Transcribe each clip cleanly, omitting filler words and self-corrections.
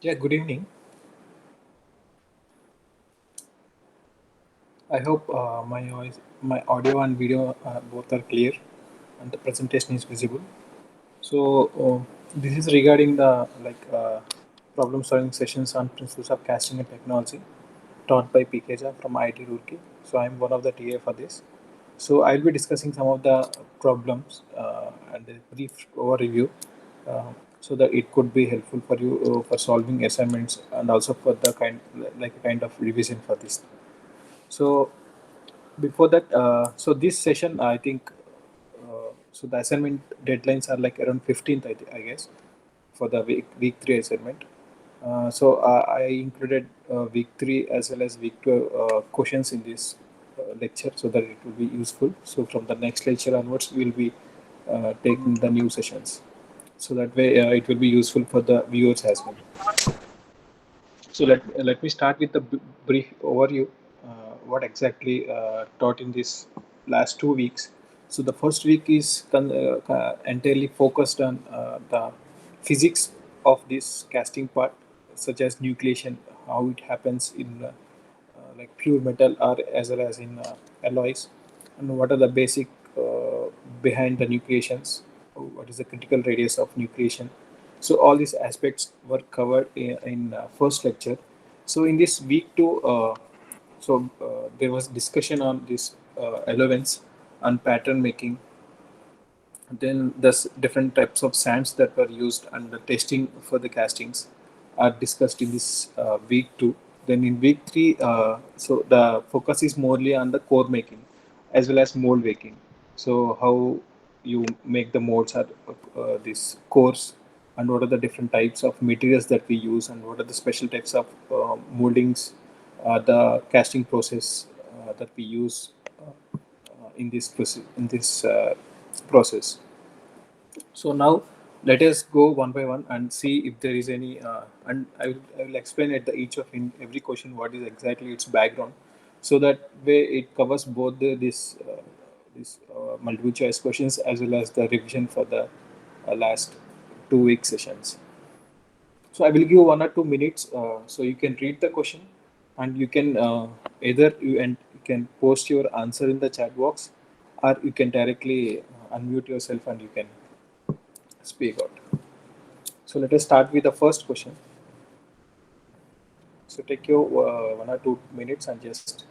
Yeah, good evening. I hope my audio and video both are clear and the presentation is visible. This is regarding the problem solving sessions on principles of casting and technology taught by PKJ from IIT Roorkee. So I'm one of the TA for this. So I'll be discussing some of the problems and a brief overview uh, so that it could be helpful for you for solving assignments and also for the like a kind of revision for this. So before that, so this session, I think, so the assignment deadlines are like around 15th, I guess, for the week three assignment. I included week three as well as week two questions in this lecture so that it will be useful. So from the next lecture onwards, we will be taking the new sessions. So that way, it will be useful for the viewers as well. So let me start with the brief overview. What exactly taught in this last 2 weeks? So the first week is entirely focused on the physics of this casting part, such as nucleation, how it happens in like pure metal or as well as in alloys, and what are the basic behind the nucleations, what is the critical radius of nucleation. So all these aspects were covered in first lecture. So in this week two, there was discussion on this elements and pattern making. Then there's different types of sands that were used and the testing for the castings are discussed in this week two. Then in week three, so the focus is morely on the core making as well as mold making. So how you make the molds are this cores, and what are the different types of materials that we use, and what are the special types of moldings, the casting process that we use in this process. So now let us go one by one and see if there is any. And I will explain at the each of in every question what is exactly its background, so that way it covers both this multiple choice questions as well as the revision for the last 2 week sessions. So I will give 1 or 2 minutes so you can read the question, and you can either you can post your answer in the chat box, or you can directly unmute yourself and you can speak out. So let us start with the first question. So take your 1 or 2 minutes and just.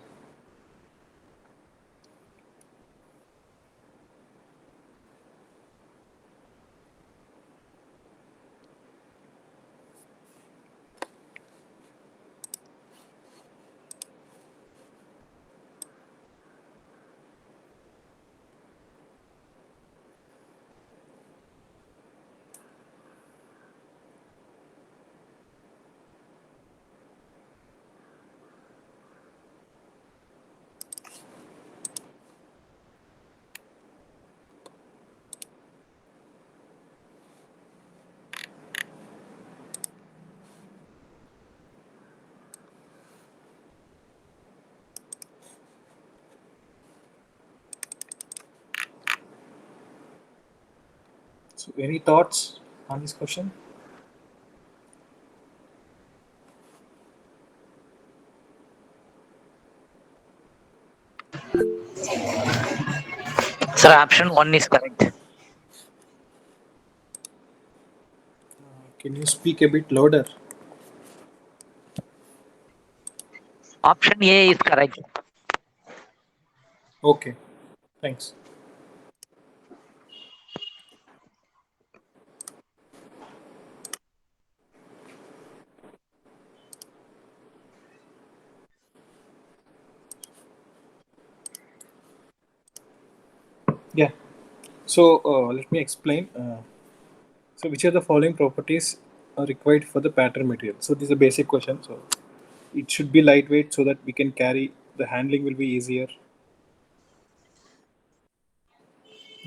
So any thoughts on this question? Sir, option 1 is correct. Can you speak a bit louder? Option A is correct. Okay, thanks. Yeah. So let me explain. So which are the following properties are required for the pattern material? So this is a basic question. So it should be lightweight so that we can carry. The handling will be easier.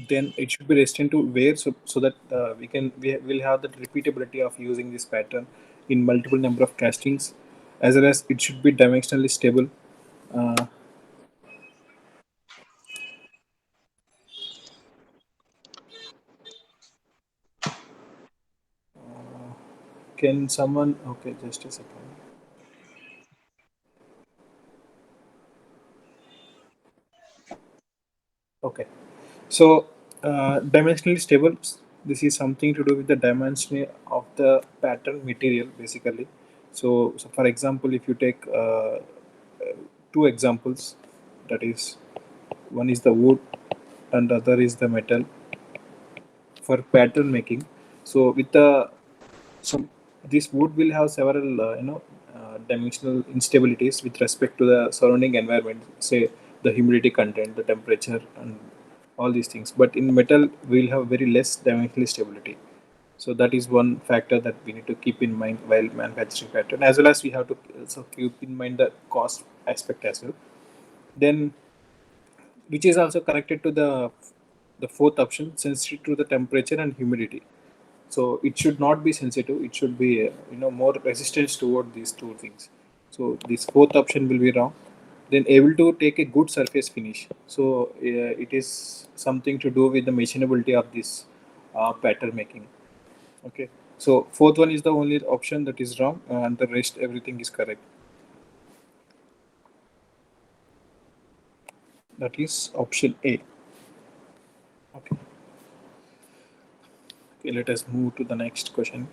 Then it should be resistant to wear, so that we will have the repeatability of using this pattern in multiple number of castings, as well as it should be dimensionally stable. Uh, Can someone? Okay, just a second. Okay. So, dimensionally stable. This is something to do with the dimension of the pattern material, basically. So for example, if you take two examples, that is, one is the wood and the other is the metal for pattern making. So with the so this wood will have several dimensional instabilities with respect to the surrounding environment, say the humidity content, the temperature, and all these things. But in metal, we'll have very less dimensional stability. So that is one factor that we need to keep in mind while manufacturing pattern, as well as we have to also keep in mind the cost aspect as well. Then, which is also connected to the fourth option, sensitive to the temperature and humidity. So it should not be sensitive, it should be more resistance toward these two things. So this fourth option will be wrong. Then able to take a good surface finish. So it is something to do with the machinability of this pattern making. Okay, so fourth one is the only option that is wrong, and the rest everything is correct. That is option A. Okay, okay, let us move to the next question.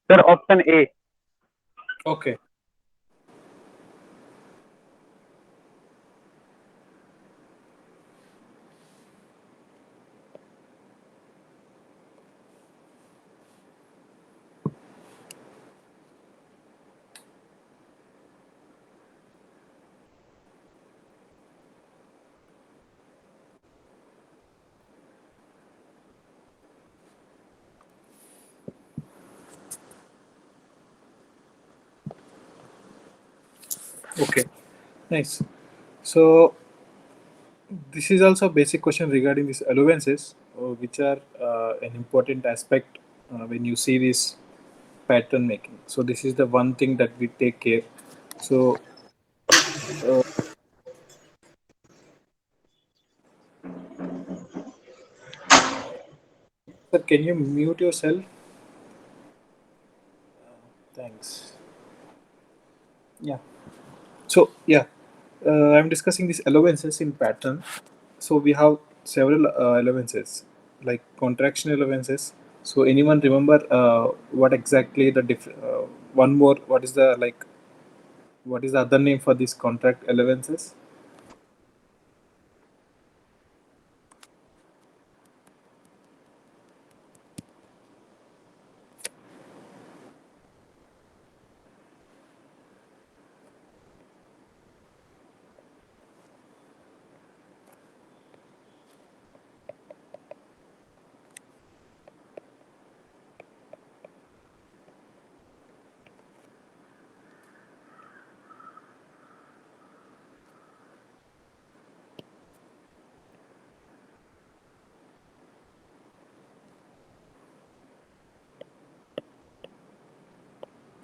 Sir, option A. Okay, okay, nice. So this is also a basic question regarding these allowances, which are an important aspect when you see this pattern making. So this is the one thing that we take care. So, uh, sir, can you mute yourself? Thanks. Yeah. So yeah, I'm discussing these allowances in pattern. So we have several allowances, like contraction allowances. So anyone remember what exactly the one more? What is the like? What is the other name for these contract allowances?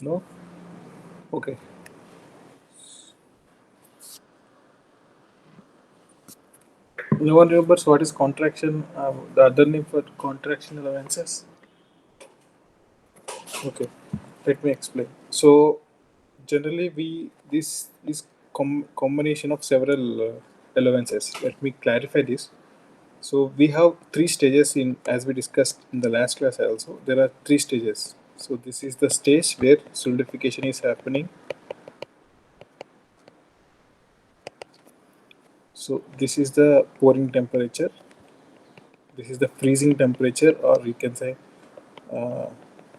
No. Okay. No one remembers what is contraction, the other name for contraction allowances? Okay, let me explain. So, generally, we this is combination of several allowances. Let me clarify this. So, we have three stages in, as we discussed in the last class also. There are three stages. So, this is the stage where solidification is happening. So, this is the pouring temperature. This is the freezing temperature, or you can say uh,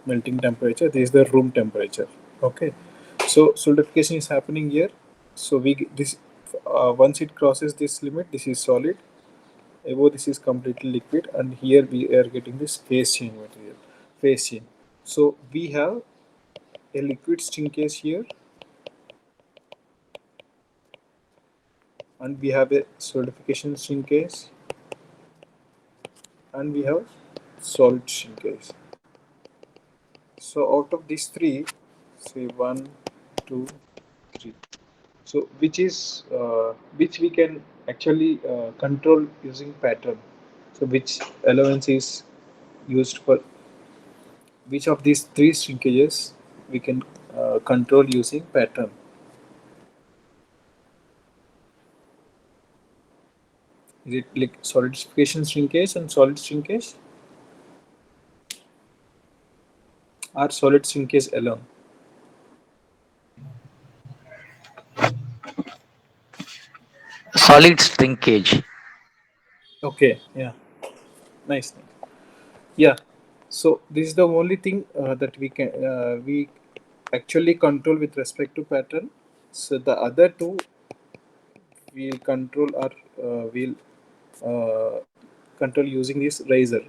melting temperature. This is the room temperature. Okay, so solidification is happening here. So this once it crosses this limit, this is solid. Above this is completely liquid, and here we are getting this phase change material, phase change. So we have a liquid shrinkage here, and we have a solidification shrinkage, and we have solid shrinkage. So out of these three, say one, two, three. So which we can actually control using pattern. So which allowance is used for which of these three shrinkages we can control using pattern. Is it like solidification shrinkage and solid shrinkage, or solid shrinkage alone? Solid shrinkage. Okay, yeah, nice. Yeah, so this is the only thing that we actually control with respect to pattern. So the other two we'll control or we'll uh, control using this razor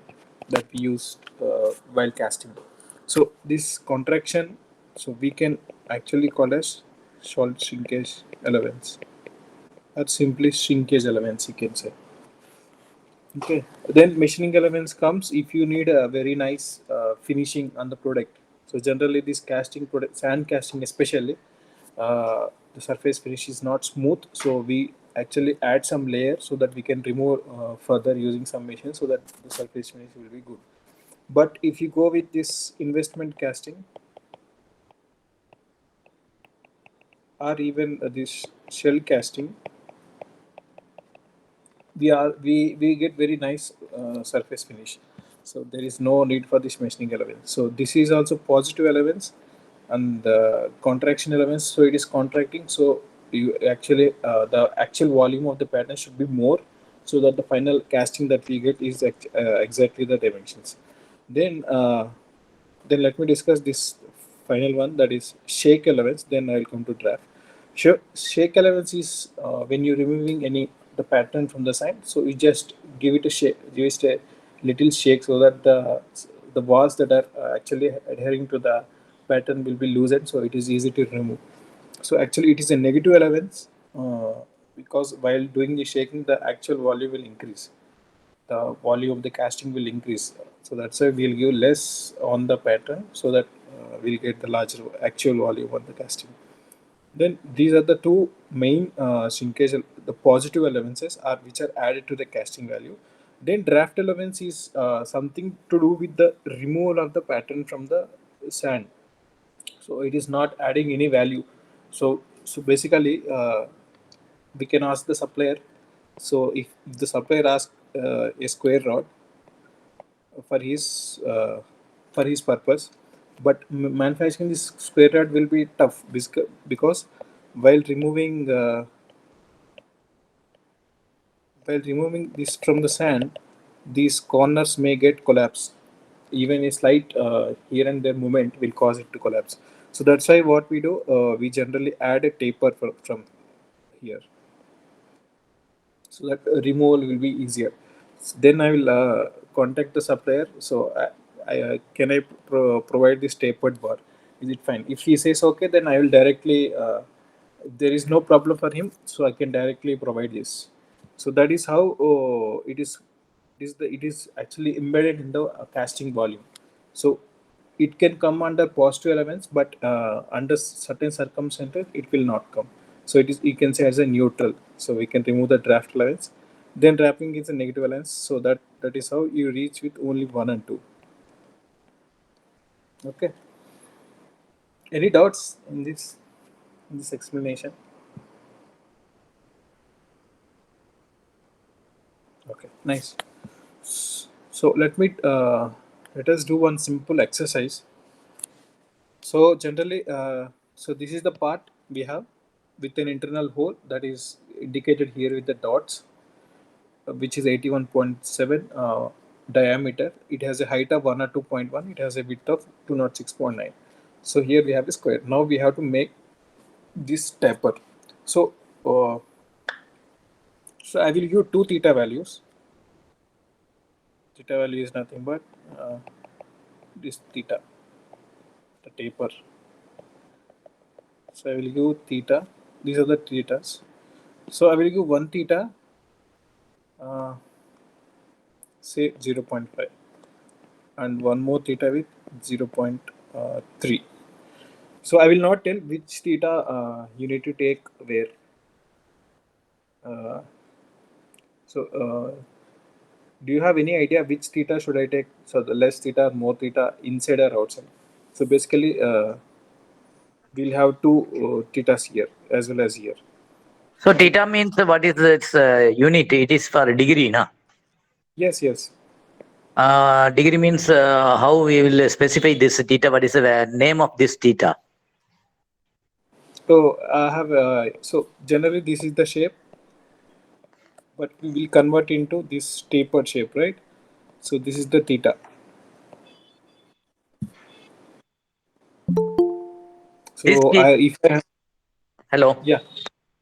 that we use while casting. So this contraction, so we can actually call as solid shrinkage allowance, or simply shrinkage allowance, you can say. Okay, then machining elements comes if you need a very nice finishing on the product. So generally, this casting product, sand casting especially, the surface finish is not smooth. So we actually add some layer so that we can remove further using some machine so that the surface finish will be good. But if you go with this investment casting or even this shell casting, we get very nice surface finish. So there is no need for this machining allowance. So this is also positive allowance, and the contraction allowance. So it is contracting. So you actually the actual volume of the pattern should be more, so that the final casting that we get is exactly the dimensions. Then then let me discuss this final one, that is shake allowance. Then I will come to draft. Sure, shake allowance is when you're removing any the pattern from the side. So you just give it a shake, just a little shake, so that the walls that are actually adhering to the pattern will be loosened. So it is easy to remove. So actually, it is a negative allowance because while doing the shaking, the actual volume will increase, the volume of the casting will increase. So that's why we'll give less on the pattern so that we'll get the larger actual volume on the casting. Then these are the two main shrinkage, the positive allowances are which are added to the casting value. Then draft allowance is something to do with the removal of the pattern from the sand. So it is not adding any value. So basically, we can ask the supplier. So if the supplier asks a square rod for his purpose, but manufacturing this square rod will be tough because while removing uh, while removing this from the sand, these corners may get collapsed. Even a slight here and there movement will cause it to collapse. So that's why what we do, we generally add a taper from here, so that removal will be easier. Then I will contact the supplier. So can I provide this tapered bar? Is it fine? If he says okay, then I will directly. If there is no problem for him, so I can directly provide this. So that is how it is. It is actually embedded in the casting volume. So it can come under positive elements, but under certain circumstances it will not come. So it is, you can say, as a neutral. So we can remove the draft allowance. Then wrapping is a negative valence, so that is how you reach with only 1 and 2. Okay. Any doubts in this explanation? Okay, nice. So let us do one simple exercise. So generally, so this is the part we have with an internal hole that is indicated here with the dots, which is 81.7 diameter. It has a height of 102.1. It has a width of 206.9. So here we have a square. Now we have to make this taper. So uh, so I will give two theta values. Theta value is nothing but uh, this theta, the taper. So I will give theta. These are the thetas. So I will give one theta, uh, say 0.5, and one more theta with 0.3. So I will not tell which theta you need to take where. Uh, so do you have any idea which theta should I take? So the less theta, more theta, inside or outside? So basically, we'll have two thetas here as well as here. So Okay. theta means what is its unit? It is for degree, na? Yes, yes. Degree means how we will specify this theta. What is the name of this theta? So I have so generally this is the shape, but we will convert into this tapered shape, right? So this is the theta. This So theta, if I have, hello. yeah,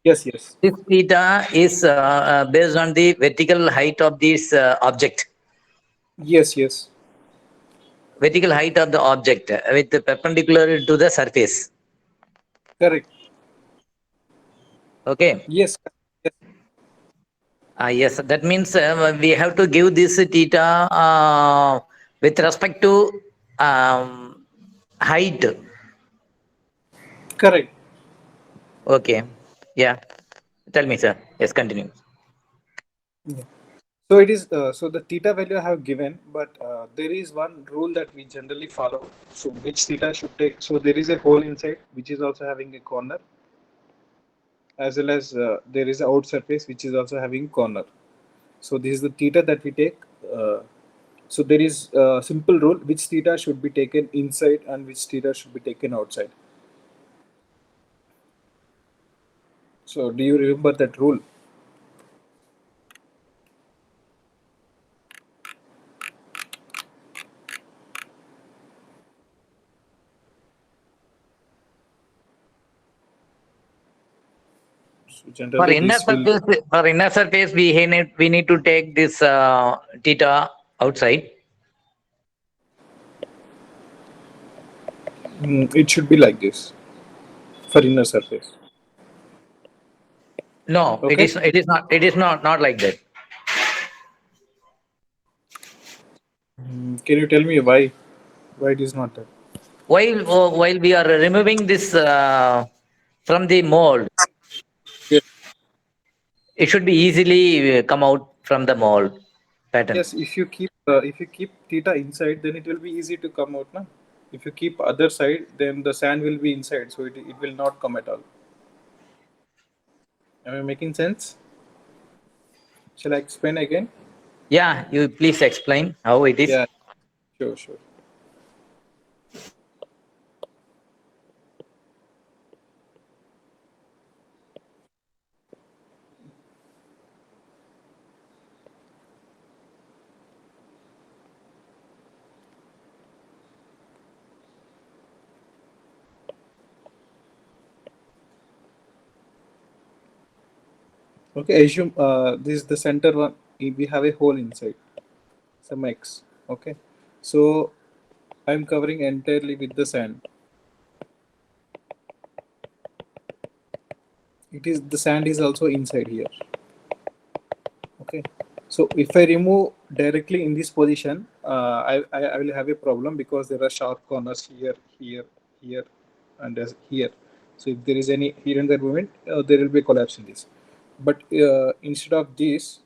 yes, yes, This theta is based on the vertical height of this object. yes, yes, Vertical height of the object with the perpendicular to the surface. correct. Okay. Yes, yes, Yes, that means we have to give this theta with respect to height. correct. Okay. Yeah. Tell me, sir. Yes, continue. Yeah. So it is so the theta value I have given, but there is one rule that we generally follow. So which theta should take? So there is a hole inside which is also having a corner, as well as there is a out surface which is also having corner. So this is the theta that we take. Uh, so there is a simple rule which theta should be taken inside and which theta should be taken outside. So do you remember that rule? So For generally inner this will surface, we need to take this theta outside. it should be like this for inner surface. No, it Okay. is. It is not. It is not like that. Can you tell me why it is not that? While we are removing this from the mold, Yes. it should be easily come out from the mold pattern. Yes. If you keep theta inside, then it will be easy to come out, na? If you keep other side, then the sand will be inside, so it will not come at all. Am I making sense? Shall I explain again? Yeah, you please explain how it is. Yeah. Sure. Sure. Okay. Assume this is the center one. We have a hole inside, some X. Okay. So I'm covering entirely with the sand. It is the sand is also inside here. Okay. So if I remove directly in this position, I will have a problem because there are sharp corners here, here, here, and here. So if there is any here and there movement, there will be a collapse in this. But instead of this,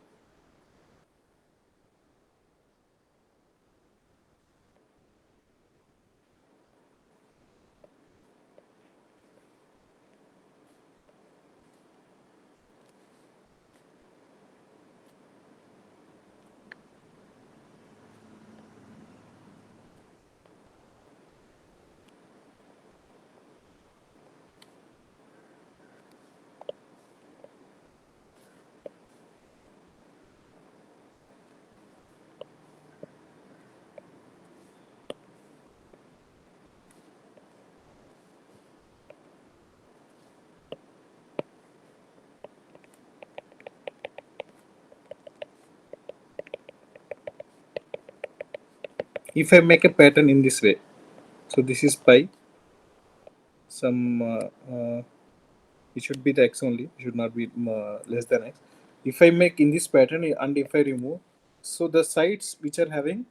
if I make a pattern in this way, so this is pi, some it should be the x only, it should not be less than x. If I make in this pattern and if I remove, so the sides which are having,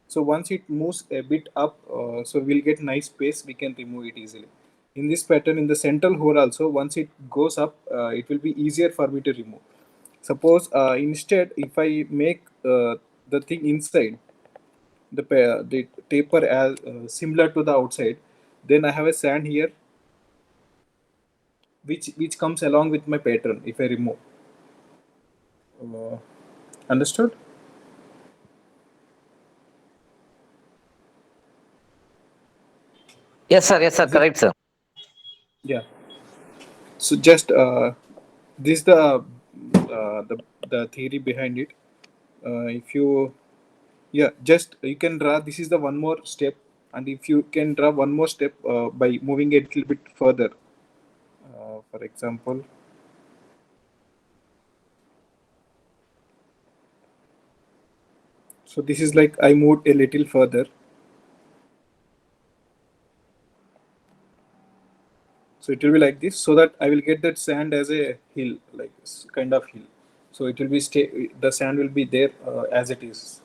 so once it moves a bit up, so we'll get nice space, we can remove it easily. In this pattern, in the central hole also, once it goes up, it will be easier for me to remove. Suppose instead if I make the thing inside, the taper as similar to the outside, then I have a sand here which comes along with my pattern if I remove. uh, Understood? Yes, sir, Is it? correct, sir. Yeah. So just this the theory behind it. If you, yeah, just you can draw, this is the one more step, and if you can draw one more step by moving it a little bit further, for example, so this is like I moved a little further, so it will be like this, so that I will get that sand as a hill, like kind of hill. So it will be stay, the sand will be there as it is.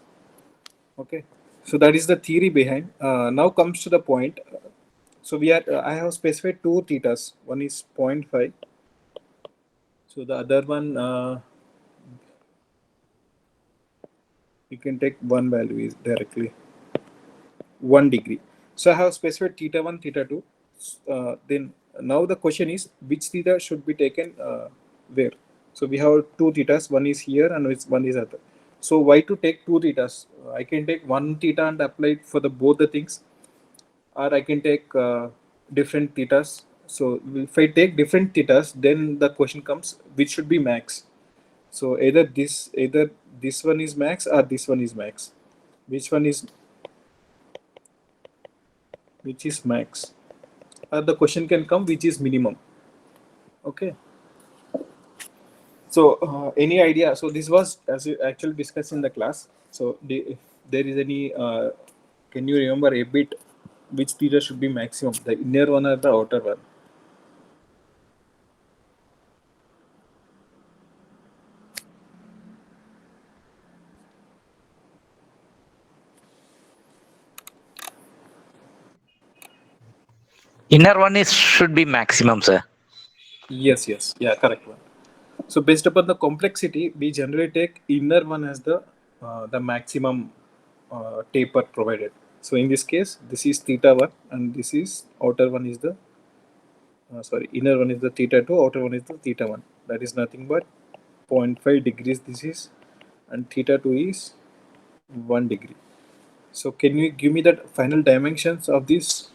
Okay, so that is the theory behind. Now comes to the point. So we are I have specified two thetas, one is zero point 0.5, so the other one you can take one value is directly 1 degree. So I have specified theta 1, theta 2. Then now the question is which theta should be taken where. So we have two thetas, one is here and one is other. So why to take two thetas? I can take one theta and apply it for the both the things, or I can take different thetas. So if I take different thetas, then the question comes which should be max. So either this one is max or this one is max. Which one is, which is max? The question can come which is minimum. Okay. So any idea? So this was as you actually discussed in the class. So if there is any, can you remember a bit which theta should be maximum, the inner one or the outer one? Inner one is should be maximum, sir. Yes, yes, yeah, correct one. So based upon the complexity, we generally take inner one as the maximum taper provided. So in this case, this is theta one, and this is outer one is the sorry, inner one is the theta two, outer one is the theta one. That is nothing but zero point 0.5 degrees. This is, and theta two is 1 degree. So can you give me the final dimensions of this?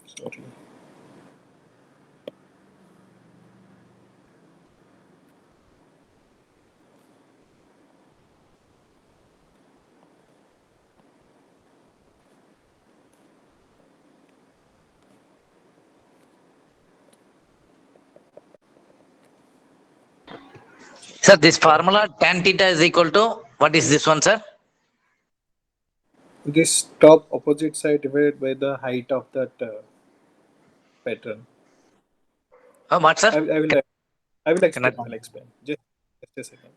Sorry. Sir, this formula tan theta is equal to what is this one, sir? This top opposite side divided by the height of that pattern. What, sir? I will Can I? explain. I'll explain. Just a second.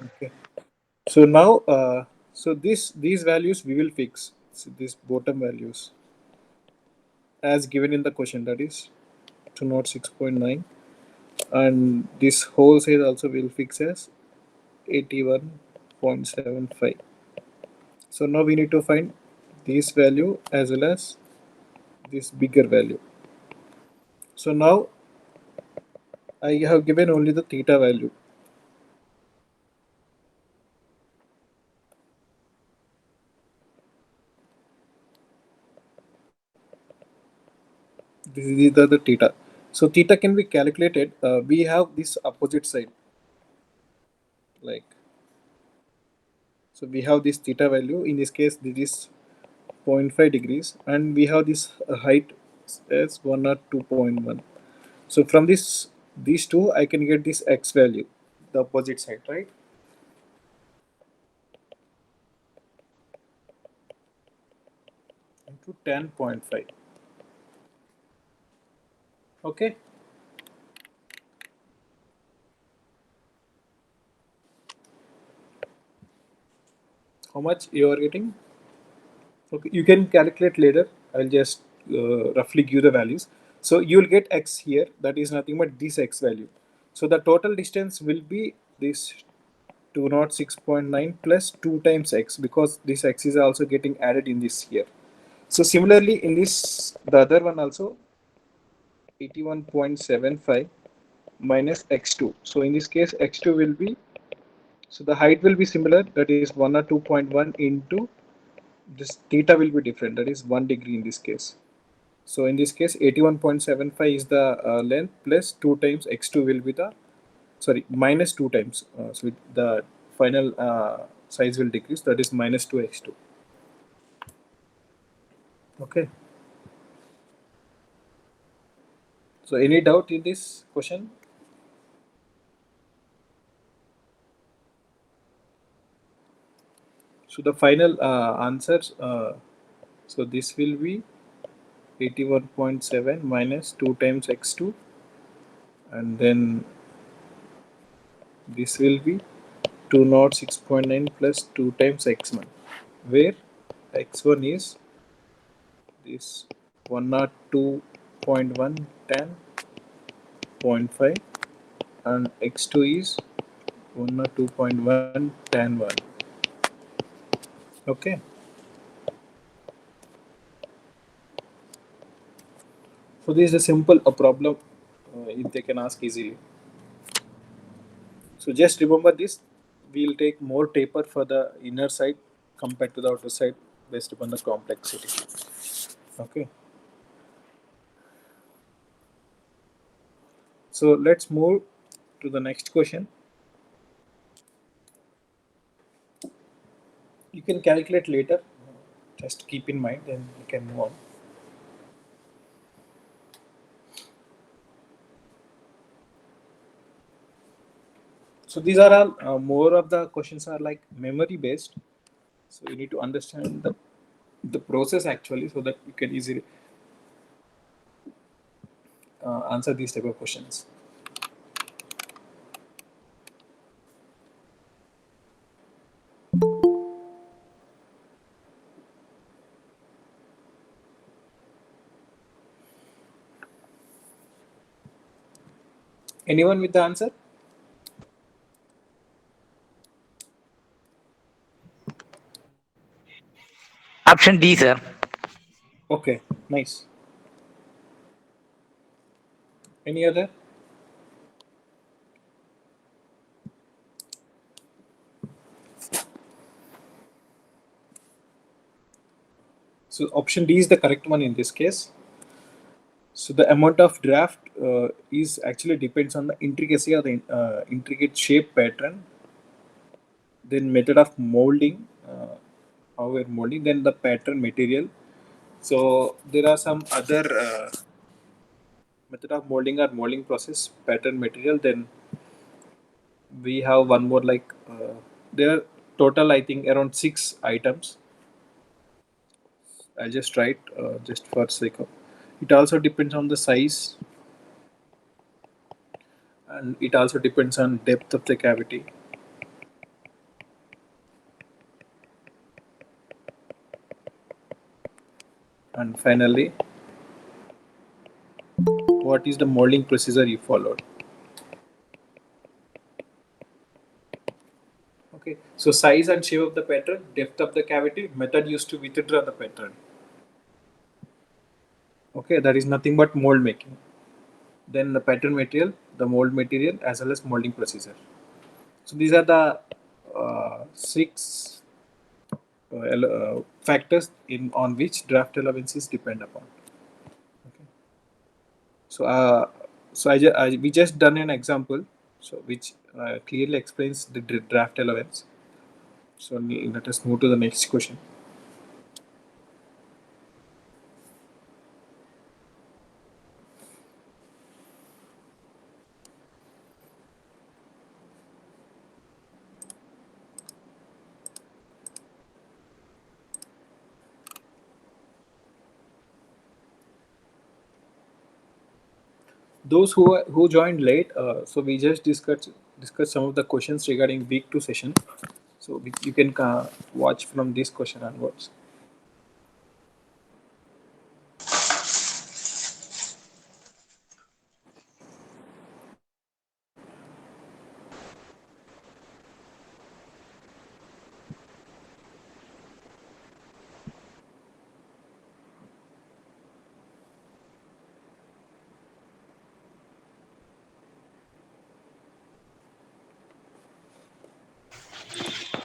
Okay. So now, so these values we will fix. So these bottom values as given in the question, that is 206.9, and this whole size also will fix as 81.75. So now we need to find this value as well as this bigger value. So now I have given only the theta value. This is the theta. So theta can be calculated. We have this opposite side. like, so we have this theta value. In this case, this is 0.5 degrees, and we have this height as 1 or 2.1. So from these two, I can get this x value, the opposite side, right? Into 10.5. Okay. How much you are getting? Okay, you can calculate later. I'll just roughly give the values. So you will get x here. That is nothing but this x value. So the total distance will be this 206.9 plus 2 times x, because this x is also getting added in this here. So similarly in this, the other one also 81.75 minus x2. So in this case x2 will be, so the height will be similar, that is 1 or 2.1 into this theta will be different, that is 1 degree in this case. So in this case 81.75 is the length, plus 2 times x2 will be the, sorry, minus 2 times, so the final size will decrease, that is minus 2x2. Okay, so any doubt in this question? So the final answer, so this will be 81.7 minus 2 times x2, and then this will be 206.9 plus 2 times x1, where x1 is this 102.1 tan 0.5, and x2 is 102.1 tan 1. Okay, so this is a simple problem, if they can ask easily. So just remember this, we'll take more taper for the inner side compared to the outer side based upon the complexity. Okay, so let's move to the next question. You can calculate later, just keep in mind, then you can move on. So these are all more of the questions are like memory based, so you need to understand the process actually, so that you can easily answer these type of questions. Anyone with the answer? Option D, sir. Okay, nice. Any other? So option D is the correct one in this case. So the amount of draft is actually depends on the intricacy of the intricate shape pattern, then method of molding, how we're molding, then the pattern material. So there are some other method of molding or molding process, pattern material. Then we have one more like there are total I think around 6 items. I'll just write just for sake of. It also depends on the size, and it also depends on depth of the cavity. And finally, what is the molding procedure you followed? Okay, so size and shape of the pattern, depth of the cavity, method used to withdraw the pattern. Okay, that is nothing but mold making. Then the pattern material, the mold material, as well as molding procedure. So these are the 6 factors in on which draft allowances depend upon. Okay. So we just done an example, so which clearly explains the draft allowance. So let us move to the next question. Those who joined late, so we just discussed some of the questions regarding week 2 session. So you can watch from this question onwards.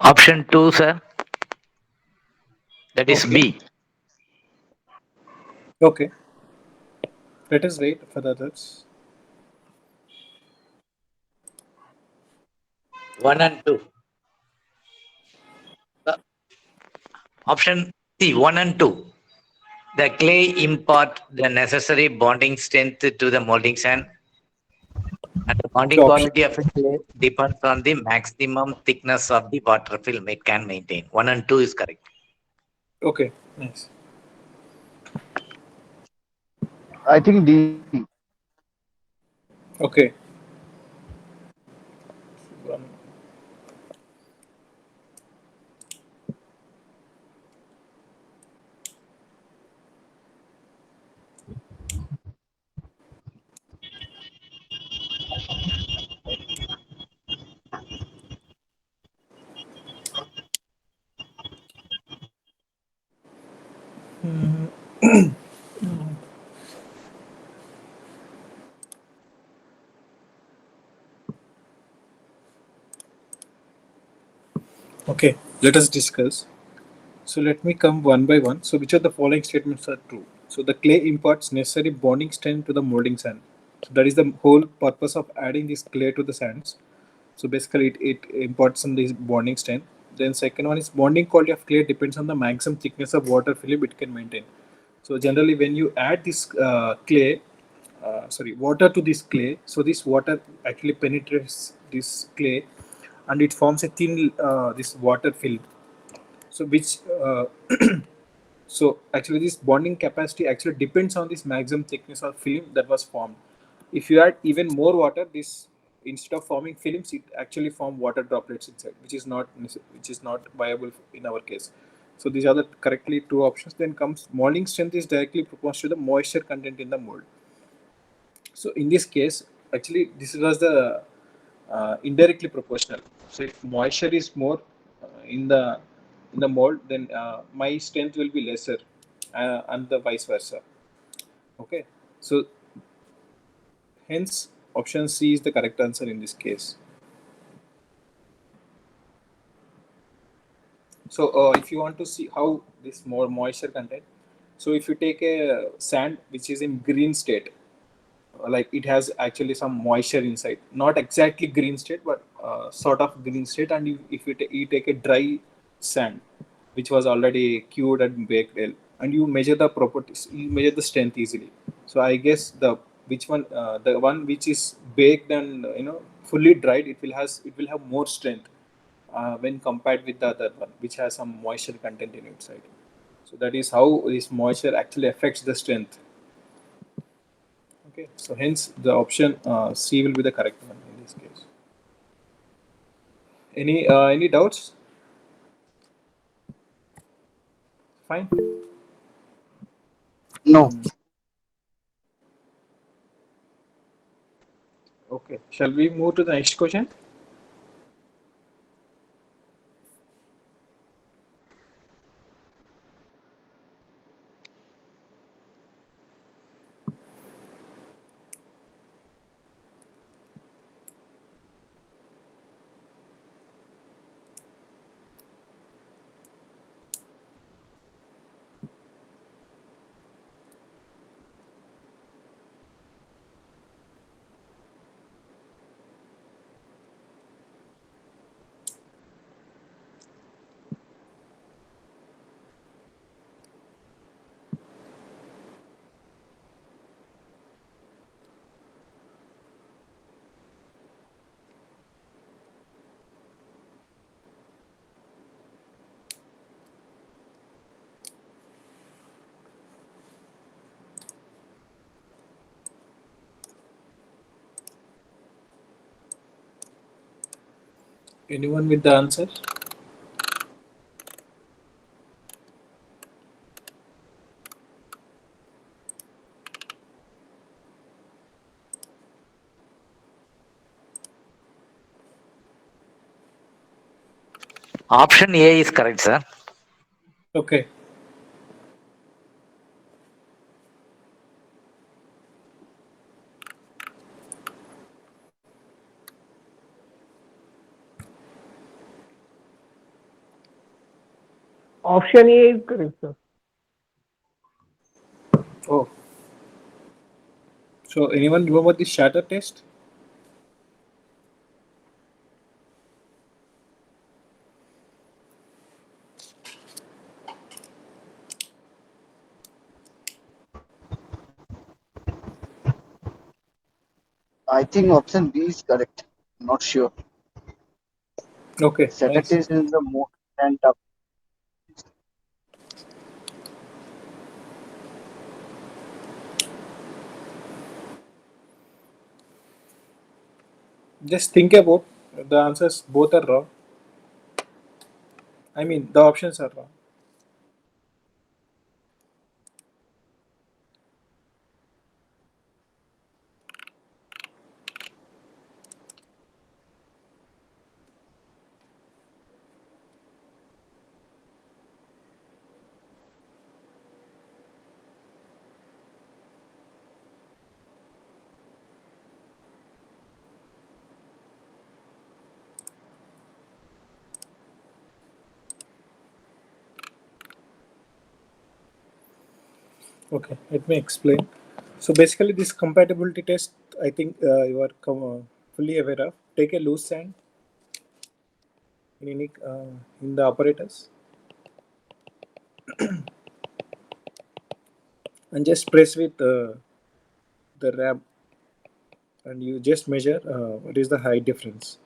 Option 2, sir. That is Okay. B. Okay. Let us wait for the others. 1 and 2. Option C, 1 and 2. The clay impart the necessary bonding strength to the molding sand, and the Okay. bonding quality of a clay depends on the maximum thickness of the water film it can maintain. 1 and 2 is correct. Okay. Nice. I think D. Okay. Um, Okay. Let us discuss. So let me come one by one. So which of the following statements are true? So the clay imparts necessary bonding strength to the molding sand. So that is the whole purpose of adding this clay to the sands. So basically it imparts on this bonding strength. Then second one is bonding quality of clay depends on the maximum thickness of water film it can maintain. So generally when you add this water to this clay, so this water actually penetrates this clay and it forms a thin this water film. So which so actually this bonding capacity actually depends on this maximum thickness of film that was formed. If you add even more water, this instead of forming films, it actually form water droplets inside, which is not viable in our case. So these are the correctly two options. Then comes molding strength is directly proportional to the moisture content in the mold. So in this case, actually this was the indirectly proportional. So if moisture is more in the mold, then my strength will be lesser, and the vice versa. Okay, so hence option C is the correct answer in this case. So if you want to see how this more moisture content, so if you take a sand which is in green state, like it has actually some moisture inside, not exactly green state but sort of green state, and if you take a dry sand which was already cured and baked well, and you measure the properties, you measure the strength easily. So I guess the one which is baked and fully dried, it will have more strength when compared with the other one which has some moisture content in inside. So that is how this moisture actually affects the strength. Okay, so hence the option C will be the correct one in this case. Any doubts? Fine. No. Okay, shall we move to the next question? Anyone with the answer? Option A is correct, sir. Okay. Option A is correct, sir. Oh, so anyone remember the shatter test? I think option B is correct. Not sure. Okay, nice. Saturdays is the most and tough. Just think about the answers. Both are wrong. I mean, the options are wrong. Okay, let me explain. So basically, this compatibility test, I think you are fully aware of. Take a loose sand in the operators and just press with the ram, and you just measure what is the height difference.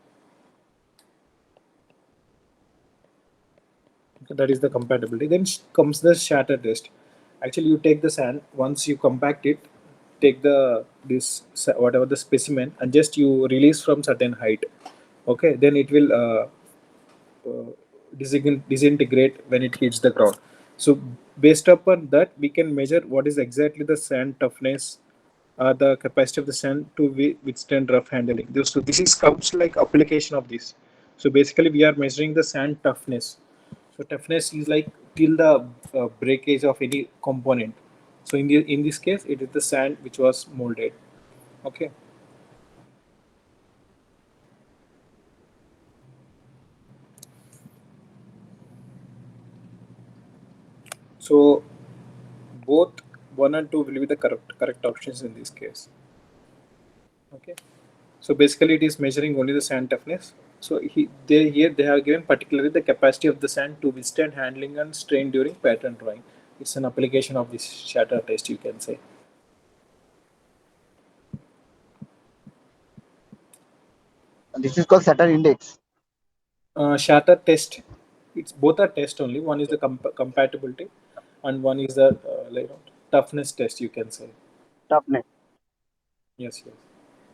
Okay, that is the compatibility. Then comes the shatter test. Actually, you take the sand once you compact it, take the whatever the specimen, and just you release from certain height. Okay, then it will uh, disintegrate when it hits the ground. So based upon that, we can measure what is exactly the sand toughness, the capacity of the sand to withstand rough handling. So this is comes like application of this. So basically, we are measuring the sand toughness. So toughness is like till the breakage of any component. So in this case, it is the sand which was molded. Okay. So both one and two will be the correct options in this case. Okay. So basically, it is measuring only the sand toughness. So here they have given particularly the capacity of the sand to withstand handling and strain during pattern drawing. It's an application of this shatter test, you can say. And this is called Saturn index. Shatter test, it's both are test only. One is the compatibility, and one is the toughness test, you can say. Toughness. Yes, yes.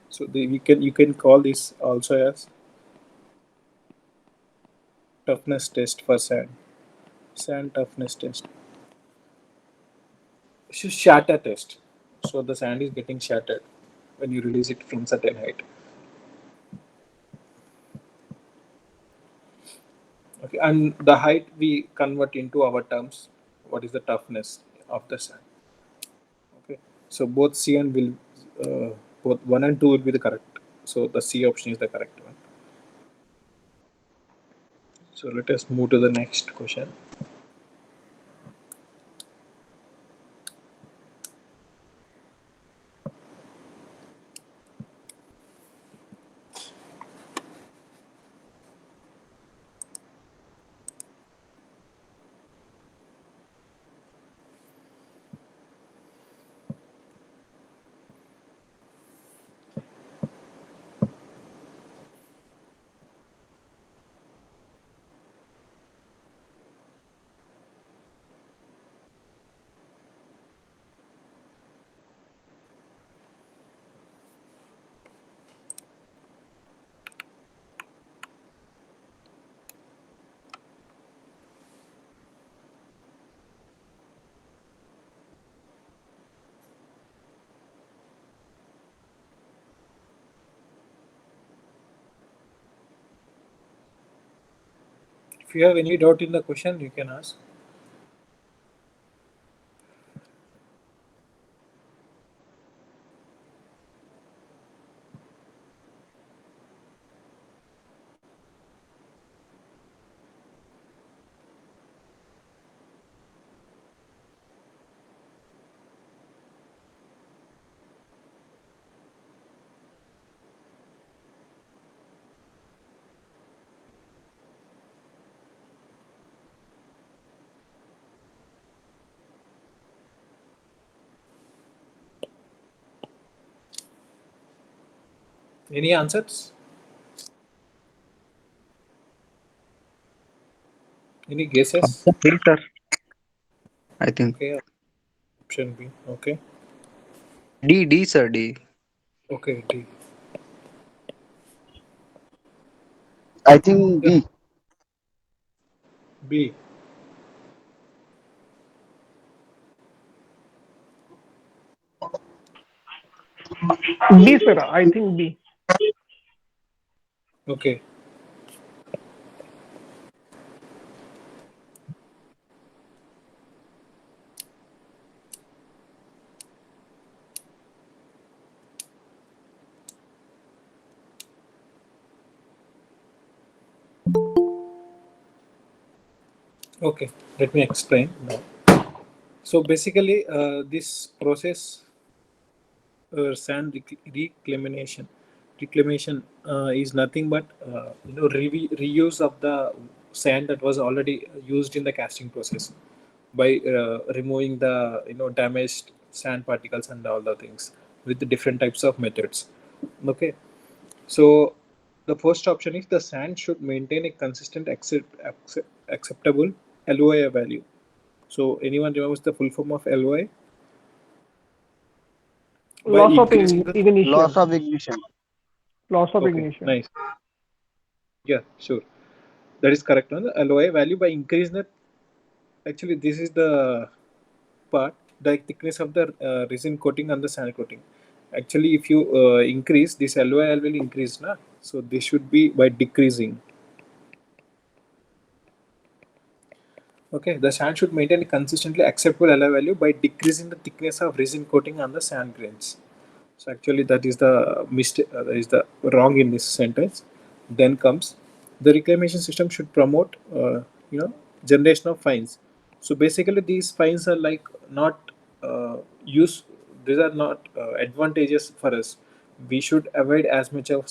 So you can call this also as toughness test for sand. Sand toughness test. Shatter test. So the sand is getting shattered when you release it from certain height. Okay, and the height we convert into our terms. What is the toughness of the sand? Okay, so both C and will both one and two will be the correct. So the C option is the correct one. So let us move to the next question. If you have any doubt in the question, you can ask. Any answers? Any guesses? Option B, sir. I think Okay, option B. Okay, D, sir, D. okay, D. I think Yeah, B. B. B, sir. I think B. Okay, okay. Let me explain now. So basically, this process sand reclamation is nothing but reuse of the sand that was already used in the casting process by removing the damaged sand particles and all the things with the different types of methods. Okay, so the first option is the sand should maintain a consistent acceptable LOI value. So anyone remembers the full form of LOI? By Loss of increasing the Loss ignition. of ignition. Loss of okay, ignition. nice. Yeah, sure. That is correct. No? The LOI value by increasing the actually this is the part the thickness of the resin coating and the sand coating. Actually, if you increase this LOI will increase, na? So this should be by decreasing. Okay, the sand should maintain a consistently acceptable LOI value by decreasing the thickness of resin coating on the sand grains. So actually, that is the mistake. That is the wrong in this sentence. Then comes the reclamation system should promote, generation of fines. So basically, these fines are like not use. These are not advantageous for us. We should avoid as much of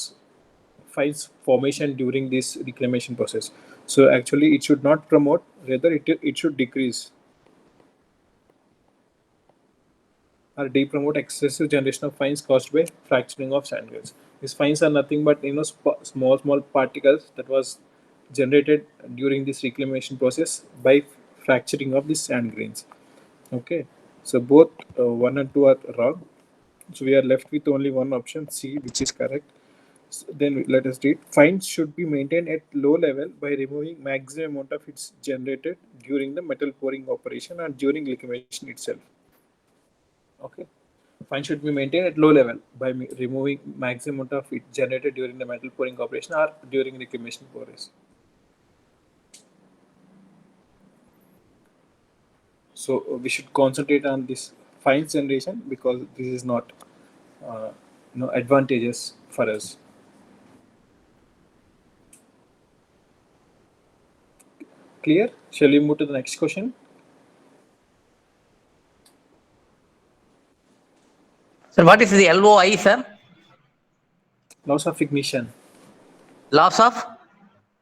fines formation during this reclamation process. So actually, it should not promote. Rather, it should decrease or de-promote excessive generation of fines caused by fracturing of sand grains. These fines are nothing but small particles that was generated during this reclamation process by fracturing of these sand grains. Okay, so both one and two are wrong. So we are left with only one option C, which is correct. So then let us read. Fines should be maintained at low level by removing maximum amount of its generated during the metal pouring operation and during reclamation itself. Okay. Fine should be maintained at low level by removing maximum amount of heat generated during the metal pouring operation or during reclamation process. So we should concentrate on this fines generation because this is not advantageous for us. Clear? Shall we move to the next question? Sir, what is the LOI, sir? Loss of ignition. Loss of?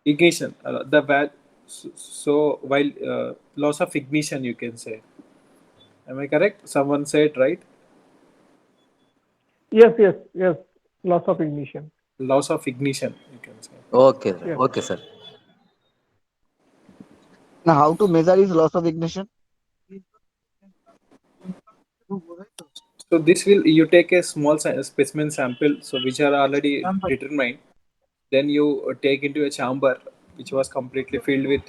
Ignition. So while loss of ignition, you can say. Am I correct? Someone said right. Yes, yes, yes. Loss of ignition. Loss of ignition, you can say. Okay, sir. Yes. Okay, sir. Now, how to measure is loss of ignition? So this will you take a small specimen sample, so which are already determined. Then you take into a chamber which was completely filled with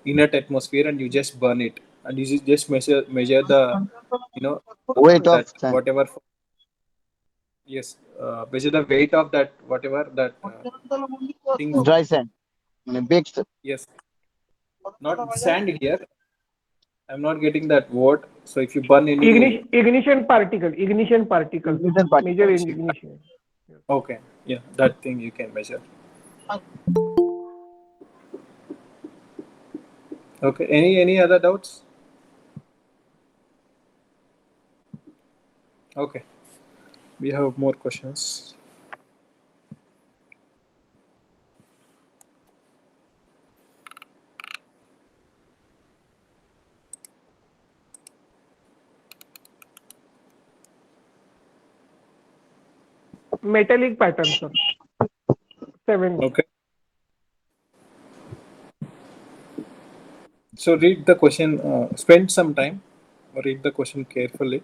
inert atmosphere, and you just burn it, and you just measure the you know Weight of that sand. whatever yes measure the weight of that whatever that thing Dry sand. baked, sir. Yes, not sand here. I'm not getting that word. So if you burn any, Ignition particle, Ignition major particles. ignition. okay, yeah, that thing you can measure. Okay, any other doubts? Okay, we have more questions. Metallic pattern, sir. 7. Okay, so read the question. Spend some time. Read the question carefully.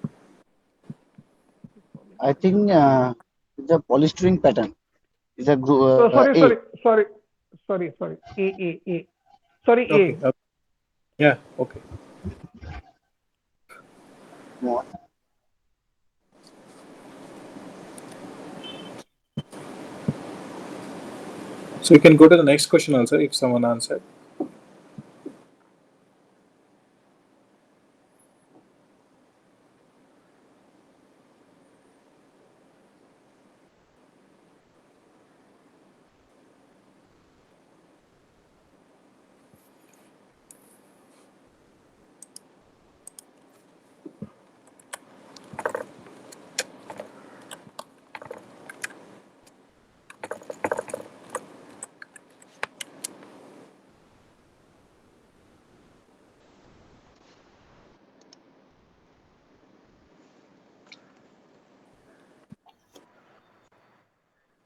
I think it's a polystyrene pattern. It's a Oh, sorry, A. sorry, sorry, sorry. A. Sorry, Okay, A. okay. Yeah, okay. So you can go to the next question also if someone answered.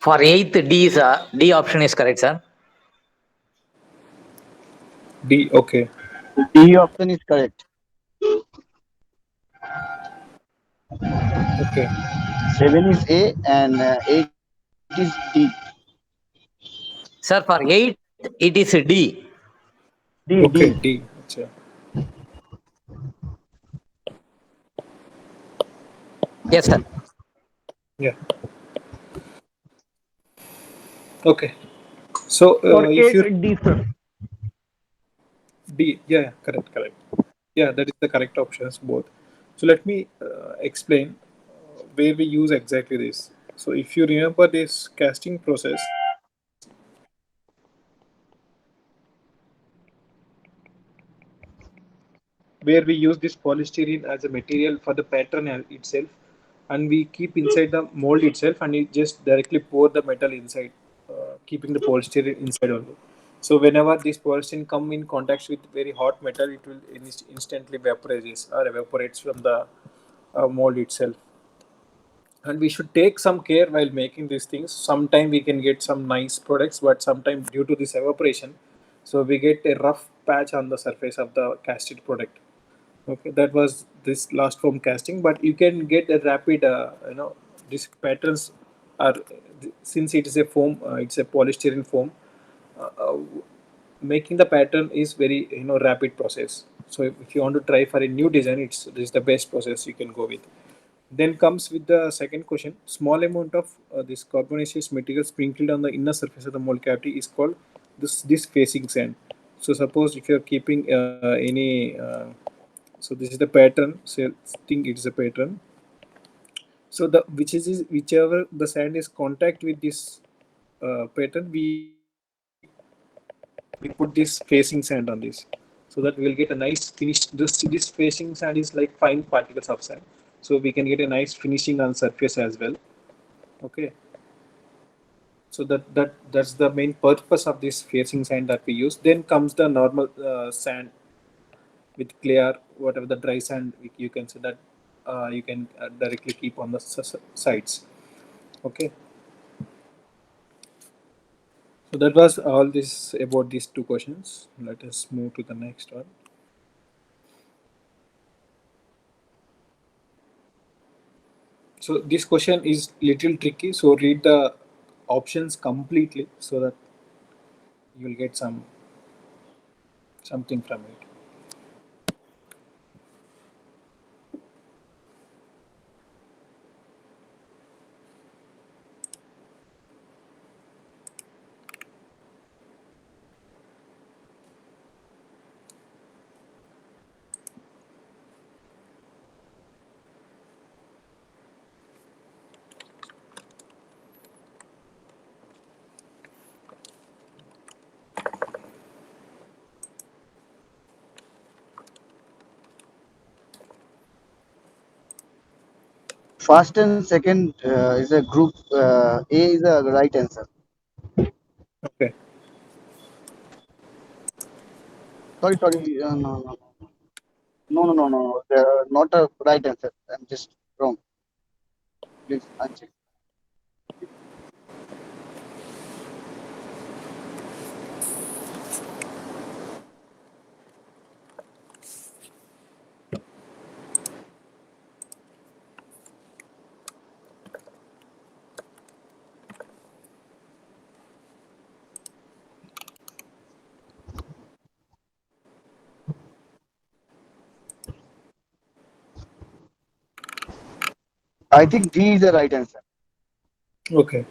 For eighth, D is D option is correct, sir. D. Okay. D option is correct. Okay. 7 is A and 8 is D. Sir, for eighth, it is D. D. Okay. D. Achha. Yes, sir. Yeah. Okay. So For if you 8, D, sir. D, yeah, yeah, correct, correct. Yeah, that is the correct options both. So let me explain where we use exactly this. So if you remember this casting process, where we use this polystyrene as a material for the pattern itself, and we keep inside the mold itself, and you just directly pour the metal inside, keeping the polystyrene inside only. So whenever this polystyrene come in contact with very hot metal, it will instantly evaporates from the mold itself. And we should take some care while making these things. Sometime we can get some nice products, but sometimes due to this evaporation, so we get a rough patch on the surface of the casted product. Okay, that was this last foam casting, but you can get a rapid, these patterns are, since it is a foam, it's a polystyrene foam, uh, uh, making the pattern is very, rapid process. So if you want to try for a new design, this is the best process you can go with. Then comes with the second question. Small amount of this carbonaceous material sprinkled on the inner surface of the mold cavity is called this facing sand. So suppose if you are keeping any, so this is the pattern. So think it is a pattern. So the whichever the sand is contact with this pattern, we put this facing sand on this, so that we will get a nice finish. This facing sand is like fine particles of sand, so we can get a nice finishing on surface as well. Okay, so that's the main purpose of this facing sand that we use. Then comes the normal sand with clear, whatever the dry sand you can say that you can directly keep on the sides. Okay, so that was all this about these two questions. Let us move to the next one. So this question is little tricky, so read the options completely so that you will get something from it. First and second is a group. A is a right answer. Okay. Sorry, sorry. No, no, no, no, no, no, no. Not a right answer. I'm just wrong. Please uncheck. I think D is the right answer. Okay.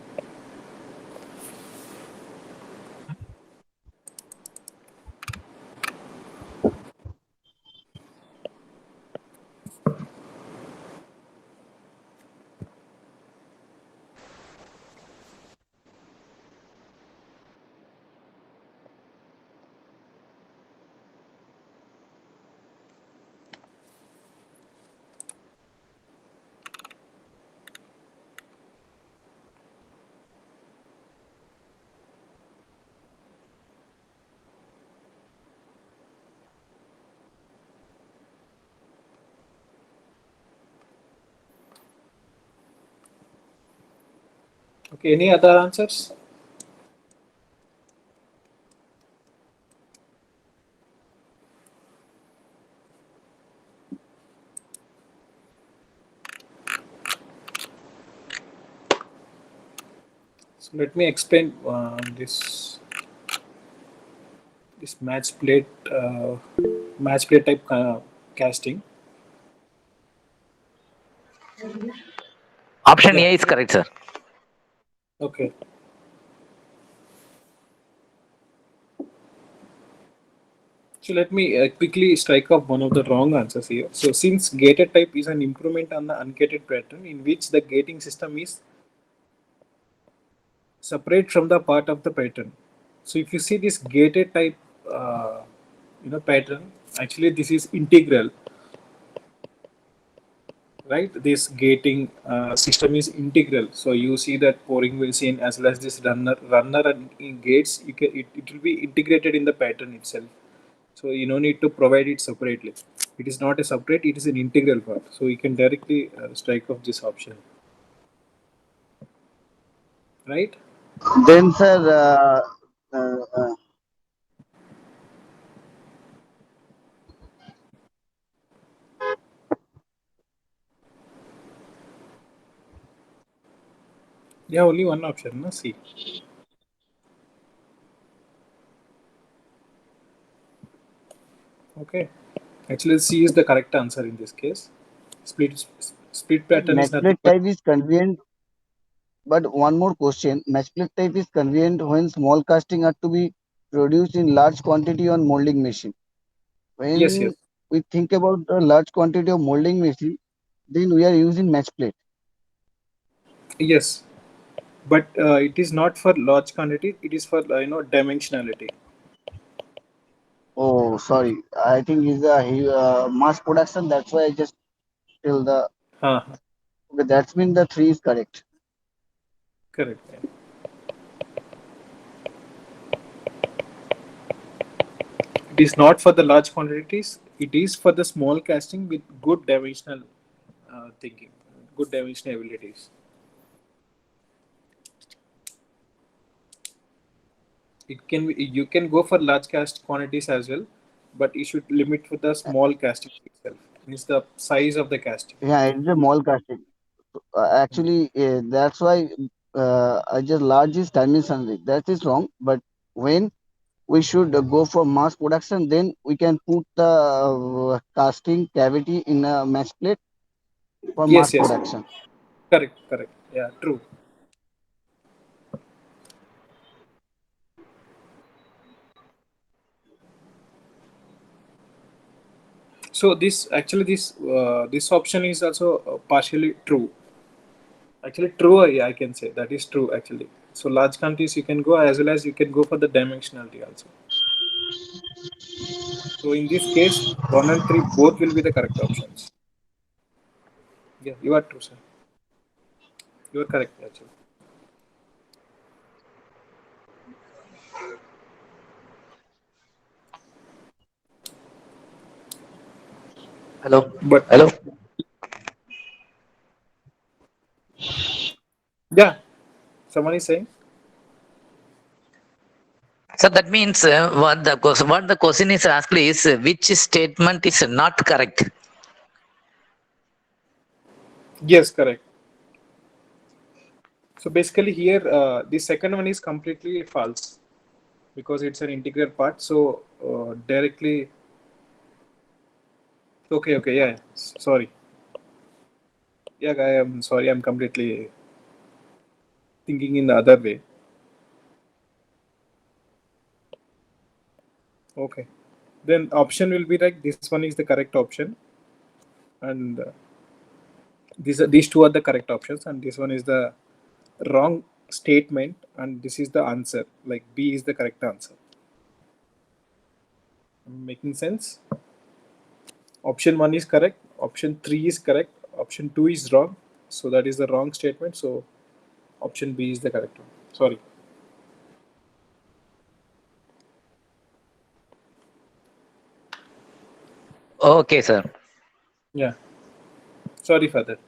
Okay. Any other answers? So let me explain this match plate type casting. Option Yeah. A is correct, sir. Okay. So let me quickly strike off one of the wrong answers here. So since gated type is an improvement on the ungated pattern in which the gating system is separate from the part of the pattern. So if you see this gated type, uh, pattern, actually this is integral, right? This gating system is integral. So you see that pouring wheel scene as well as this runner and in gates, it will be integrated in the pattern itself. So you no need to provide it separately. It is not a separate; it is an integral part. So you can directly strike off this option, right? Then, sir, Yeah, only one option, no? C. Okay. Actually, C is the correct answer in this case. Split split sir, pattern is match nothing plate but type is convenient. But one more question: match plate type is convenient when small casting are to be produced in large quantity on molding machine. yes, yes, When we think about a large quantity of molding machine, then we are using match plate. yes. But it is not for large quantity. It is for dimensionality. Oh, sorry. I think it's a mass production. That's why I just tell the. Huh. Okay, that means the three is correct. Correct. Yeah. It is not for the large quantities. It is for the small casting with good dimensional thinking, good dimensional abilities. You can go for large cast quantities as well, but you should limit for the small casting itself. Means the size of the casting. Yeah, it's a small casting. Actually, that's why I just large is dimension. That is wrong. But when we should go for mass production, then we can put the casting cavity in a match plate for mass Yes, yes, production. correct, correct. Yeah, true. So this option is also partially true. Actually, true. Yeah, I can say that is true. Actually, so large quantities you can go as well as you can go for the dimensionality also. So in this case, one and three both will be the correct options. Yeah, you are true, sir. You are correct, actually. Hello. But Hello. yeah, someone is saying. So that means what the question is asked is which statement is not correct. Yes, correct. So basically here, the second one is completely false because it's an integral part. So directly, okay, okay, yeah, sorry. Yeah, I am sorry. I'm completely thinking in the other way. Okay. Then option will be like this one is the correct option, and these two are the correct options, and this one is the wrong statement, and this is the answer. Like B is the correct answer. Making sense? Option one is correct. Option three is correct. Option two is wrong. So that is the wrong statement. So option B is the correct one. Sorry. Okay, sir. Yeah. Sorry for that.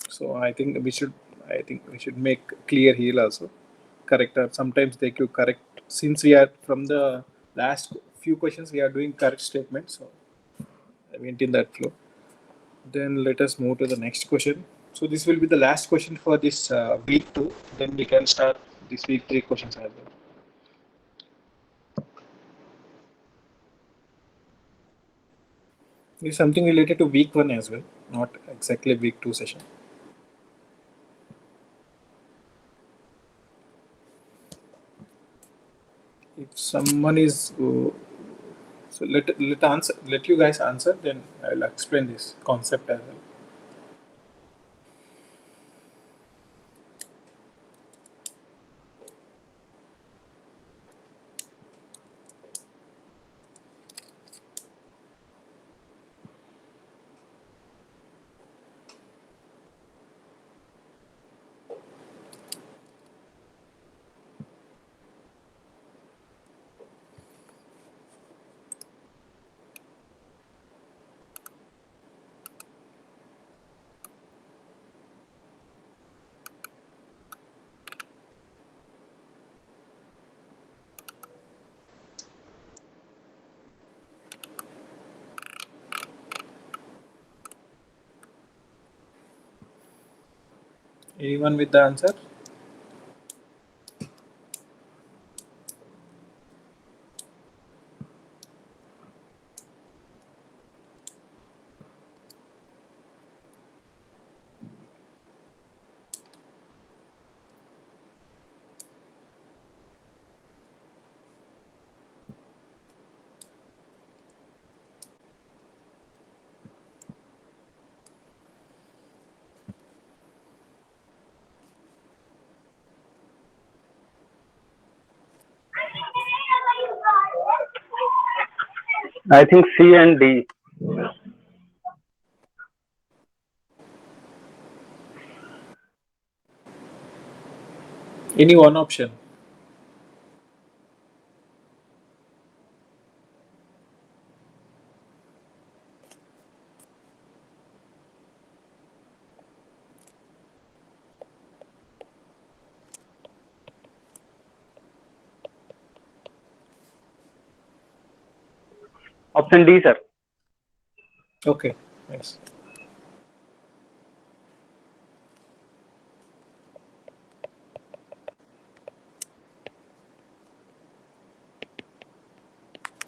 So I think we should. I think we should make clear here also. Correct. Sometimes they could correct. Since we are from the last few questions, we are doing correct statements. So I went in that flow. Then let us move to the next question. So this will be the last question for this week two. Then we can start this week three questions as well. This is something related to week one as well, not exactly week two session. If someone is so let you guys answer, then I'll explain this concept as well. Anyone with the answer? I think C and D. Any one option? Option D, sir. Okay, nice.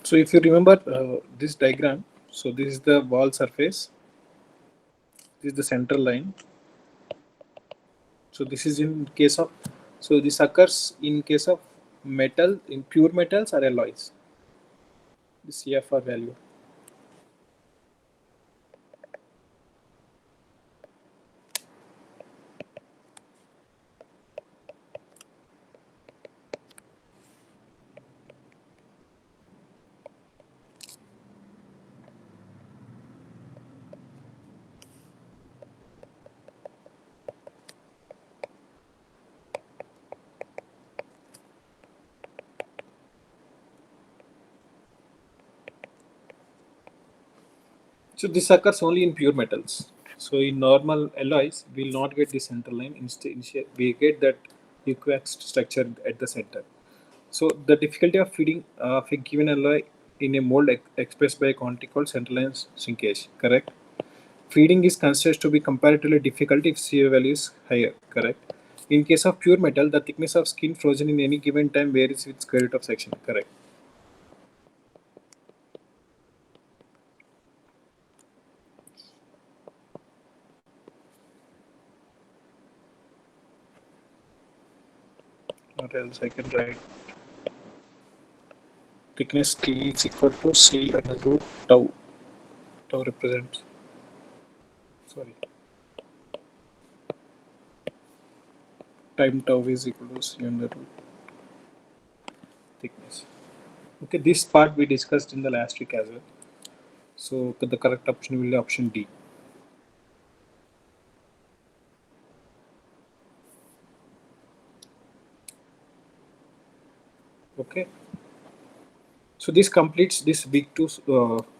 So if you remember this diagram, so this is the wall surface, this is the central line. So this is in case of, so this occurs in case of metal, in pure metals or alloys. The CFR value. So this occurs only in pure metals. So in normal alloys, we will not get the center line. Instead, we get that equiaxed structure at the center. So the difficulty of feeding of a given alloy in a mold expressed by a quantity called centerline shrinkage. Correct. Feeding is considered to be comparatively difficult if CA value is higher. Correct. In case of pure metal, the thickness of skin frozen in any given time varies with square root of section. Correct. What else I can write? Thickness T is equal to C under root tau. Tau represents, sorry, time tau is equal to C under root thickness. Okay, this part we discussed in the last week as well. So the correct option will be option D. Okay. So this completes this week two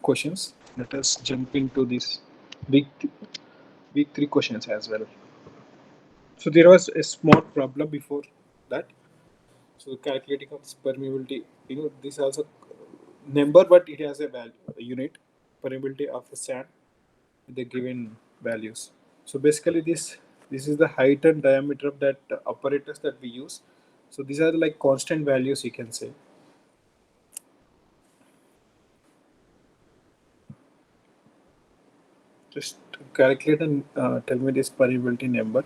questions. Let us jump into this week week three questions as well. So there was a small problem before that. So calculating of permeability, this also number, but it has a value, a unit permeability of a sand with the given values. So basically, this is the height and diameter of that apparatus that we use. So these are like constant values, you can say. Just calculate and tell me this permeability number.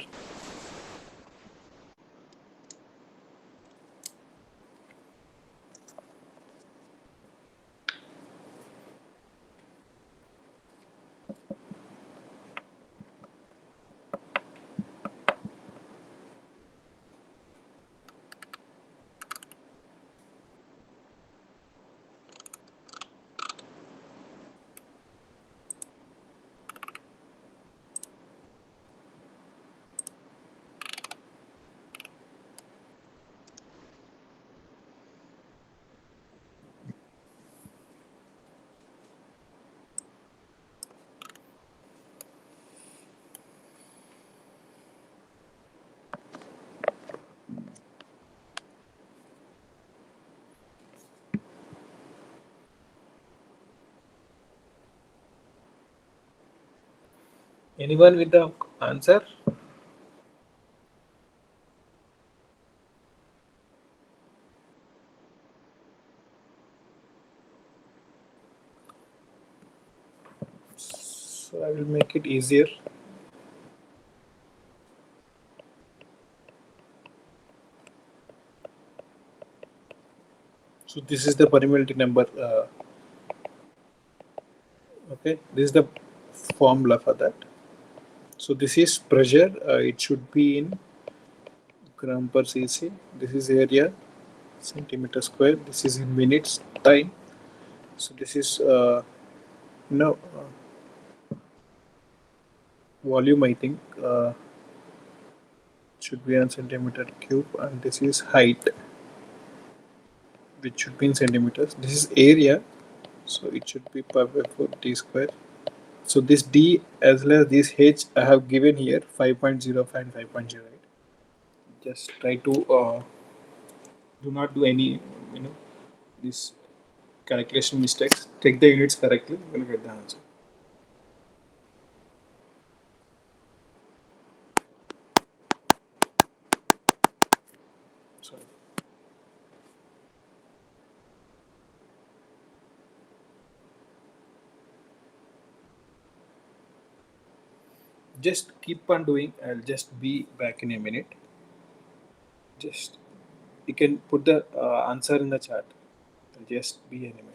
Anyone with the answer? So I will make it easier. So this is the permeability number. Okay, this is the formula for that. So this is pressure. It should be in gram per cc. This is area, centimeter square. This is in minutes time. So this is no volume. I think should be on centimeter cube, and this is height, which should be in centimeters. This is area, so it should be pi by 4 d square. So this d as well as this h I have given here 5.05 and 5.08. Just try to do not do any this calculation mistakes. Take the units correctly, you will get the answer. Sorry. Just keep on doing. I'll just be back in a minute. Just you can put the answer in the chat. I'll just be in a minute.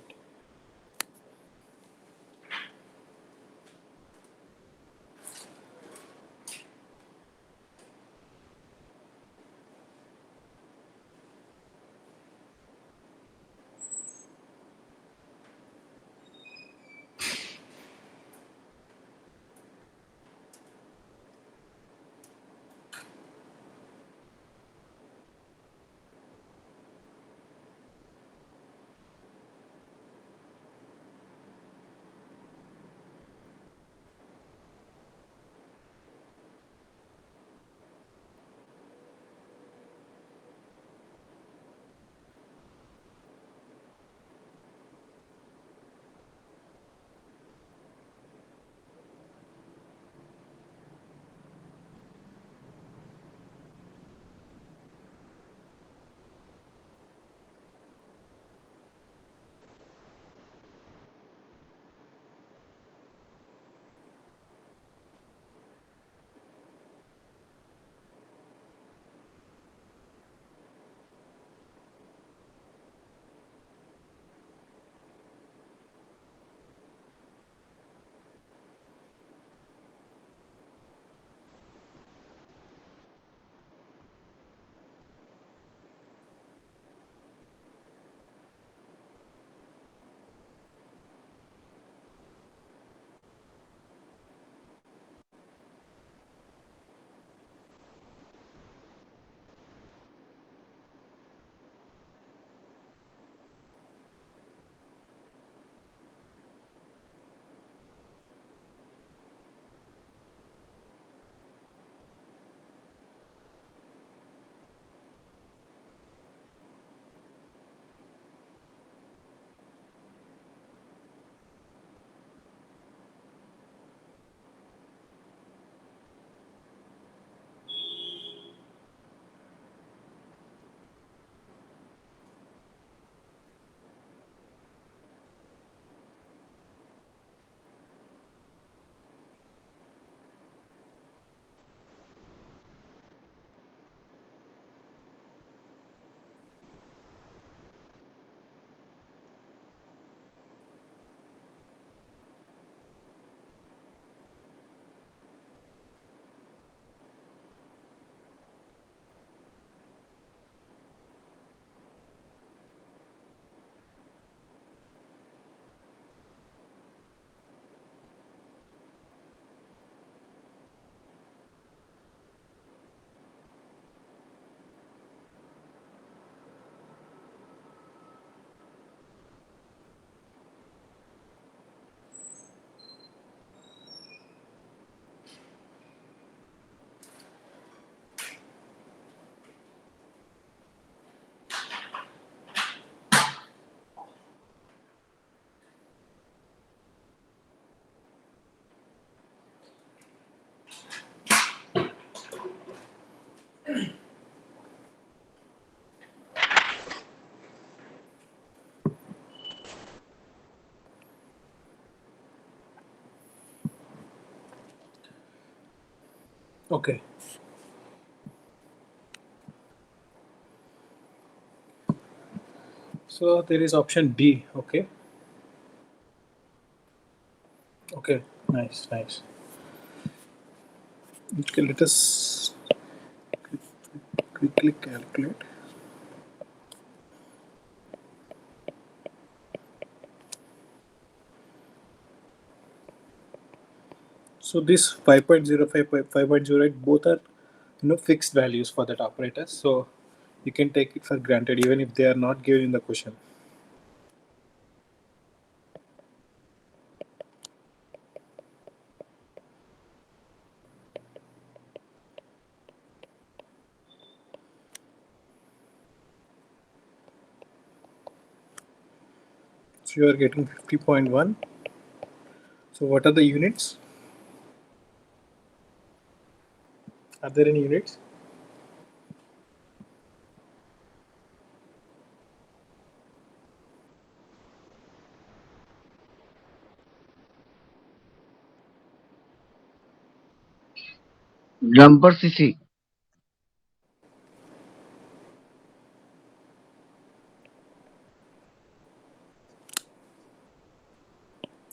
Okay. So there is option D. Okay. Okay. Nice. Nice. Okay. Let us quickly calculate. So this 5.05, 5.08, both are fixed values for that operator. So you can take it for granted even if they are not given in the question. So you are getting 50.1. So what are the units? Are there any units? Jumper CC.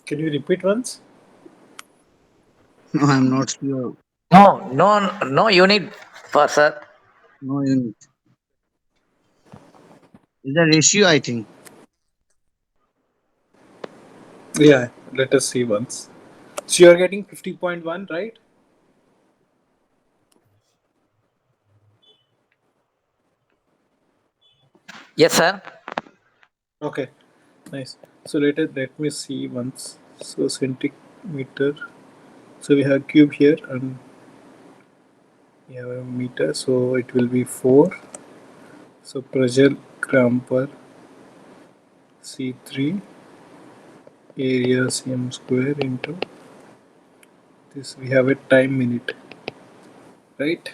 Can you repeat once? No, I'm not sure. No, no, no unit for sir. No unit. It's a ratio, I think. Yeah, let us see once. So you are getting 50.1, right? Yes, sir. Okay, nice. So let me see once. So centimeter. So we have cube here and we have a meter. So it will be 4. So pressure gram per C3 area cm square into this. We have a time minute, right?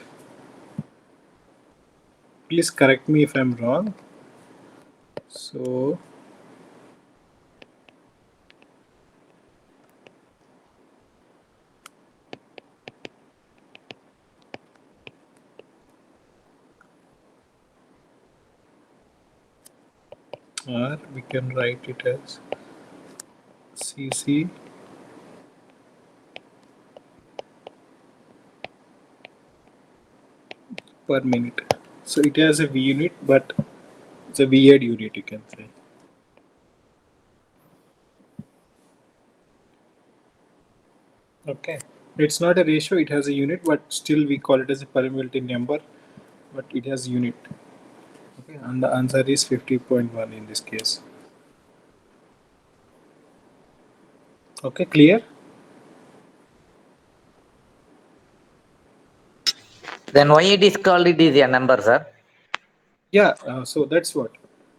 Please correct me if I'm wrong. So or we can write it as cc per minute. So it has a V unit, but it's a weird unit, you can say. Okay. It's not a ratio, it has a unit, but still we call it as a permeability number, but it has unit. Okay. And the answer is 50.1 in this case. Okay, clear? Then why it is called it is a number, sir? Yeah, so that's what.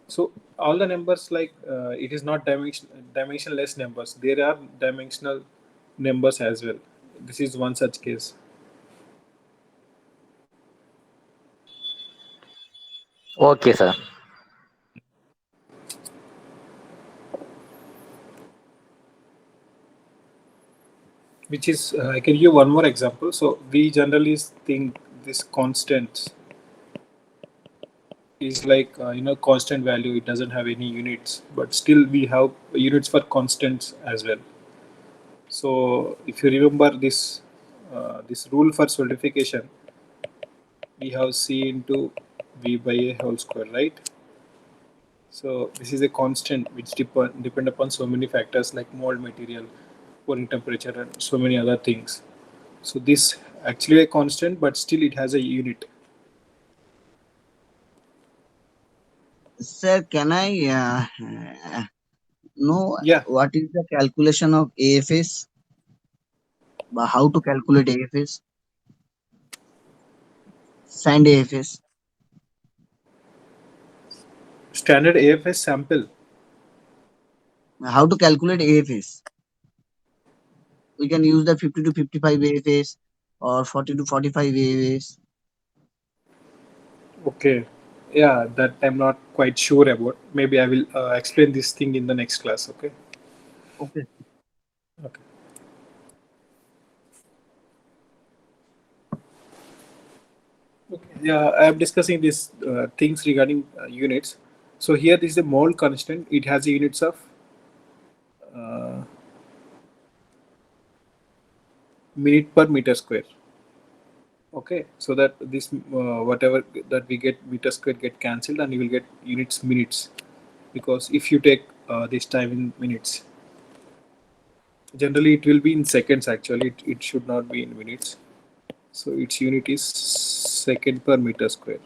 So all the numbers like it is not dimensionless numbers. There are dimensional numbers as well. This is one such case. Okay, sir. Which is I can give one more example. So we generally think this constant is like constant value. It doesn't have any units, but still we have units for constants as well. So if you remember this rule for solidification, we have C into V by A whole square, right? So this is a constant which depend upon so many factors like mold material, pouring temperature, and so many other things. So this actually a constant, but still it has a unit. Sir, can I know Yeah, what is the calculation of AFS? How to calculate AFS? Sand AFS. standard AFS sample. How to calculate AFS? We can use the 50 to 55 AFS or 40 to 45 AFS. Okay. Yeah, that I'm not quite sure about. Maybe I will explain this thing in the next class. Okay. Okay. Okay. Okay. Yeah, I am discussing these things regarding units. So here this is the mole constant. It has units of uh, minute per meter square. Okay, so that this whatever that we get meter square get cancelled, and you will get units minutes, because if you take this time in minutes, generally it will be in seconds. Actually, it should not be in minutes. So its unit is second per meter square.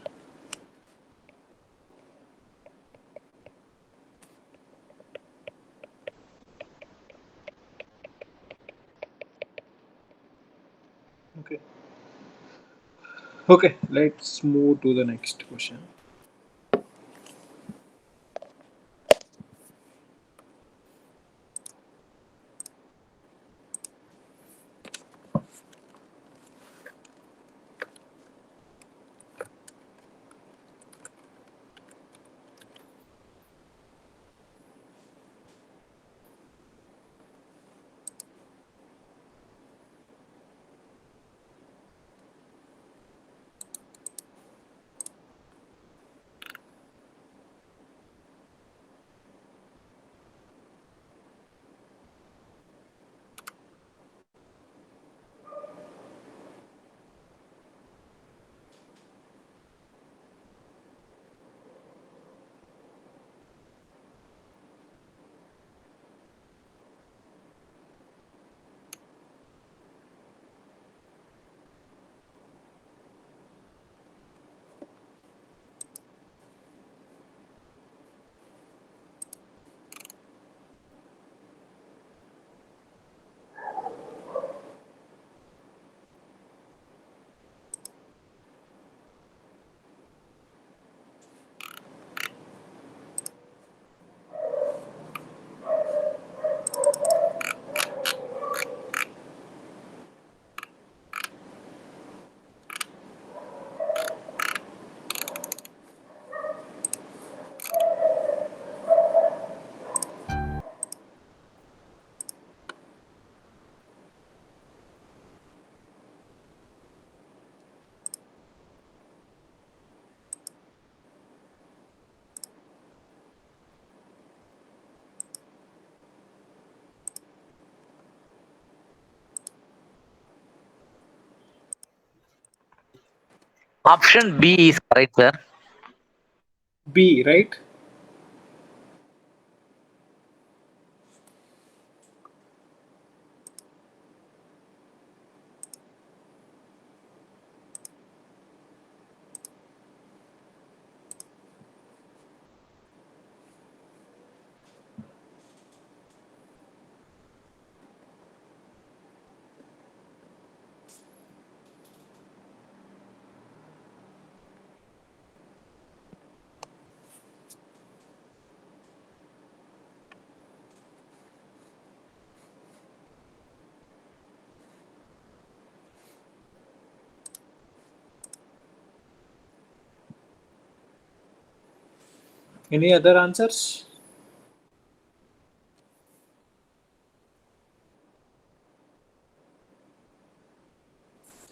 Okay. Okay, let's move to the next question. Option B is correct, sir. B, right? Any other answers?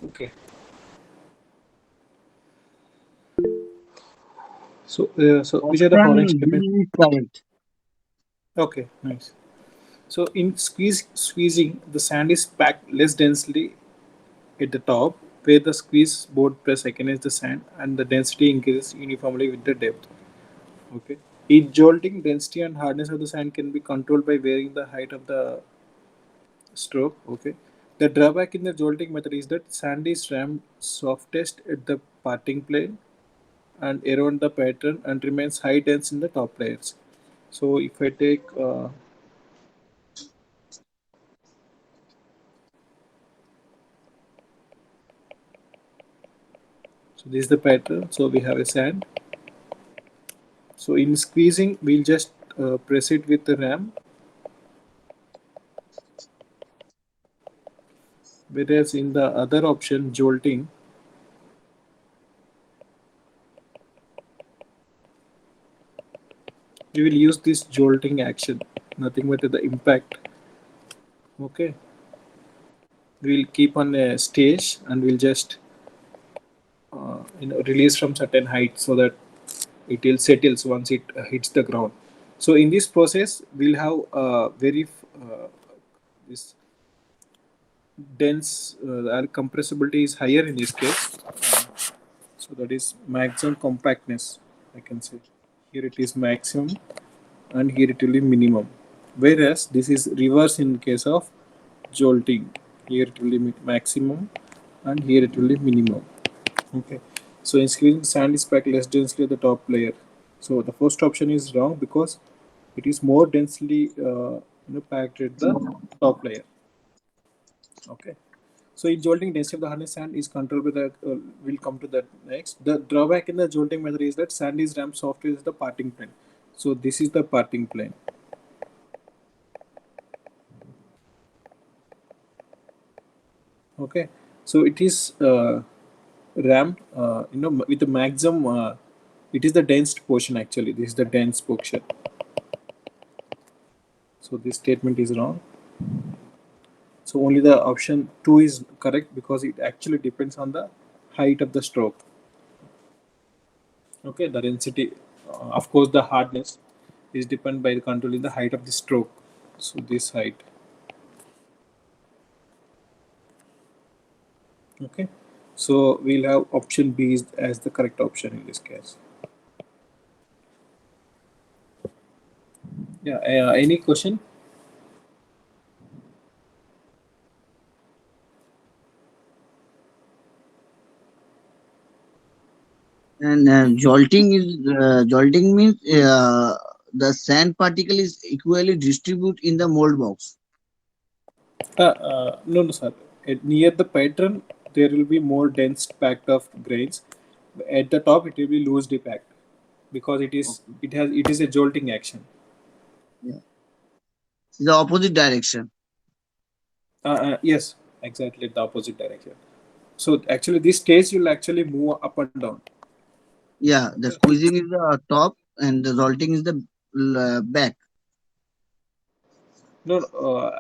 Okay. So which are the following Option B statements? is correct. Okay, nice. So in squeezing, the sand is packed less densely at the top, where the squeeze board press against the sand, and the density increases uniformly with the depth. Okay. In jolting, density and hardness of the sand can be controlled by varying the height of the stroke. Okay. The drawback in the jolting method is that sand is rammed softest at the parting plane and around the pattern and remains high dense in the top layers. So if I take so this is the pattern. So we have a sand. So in squeezing, we'll just press it with the ram, whereas in the other option, jolting, we will use this jolting action, nothing but the impact. Okay, we'll keep on a stage and we'll just released from certain height so that it will settles once it hits the ground. So in this process, we'll have very this dense air compressibility is higher in this case. So that is maximum compactness, I can say. Here it is maximum and here it will be minimum. Whereas this is reverse in case of jolting. Here it will be maximum and here it will be minimum. Okay. So in squeezing, sand is packed less densely at the top layer. So the first option is wrong because it is more densely packed at the top layer. Okay. So in jolting, density of the hardened sand is controlled by the. We'll come to that next. The drawback in the jolting method is that sand is rammed software is the parting plane. So this is the parting plane. Okay. So it is rammed, with the maximum. It is the dense portion actually. This is the dense portion. So this statement is wrong. So only the option 2 is correct because it actually depends on the height of the stroke. Okay, the density, of course, the hardness is dependent by controlling the height of the stroke. So this height. Okay, so we'll have option B is as the correct option in this case. Yeah. Any question? And jolting means the sand particle is equally distributed in the mold box. No, no, sir. Near the pattern, there will be more dense packed of grains. At the top, it will be loosely packed because Okay. it is a jolting action. Yeah. The opposite direction. Yes, exactly the opposite direction. So actually, this stage will actually move up and down. Yeah, the Okay. squeezing is the top and the jolting is the back. No,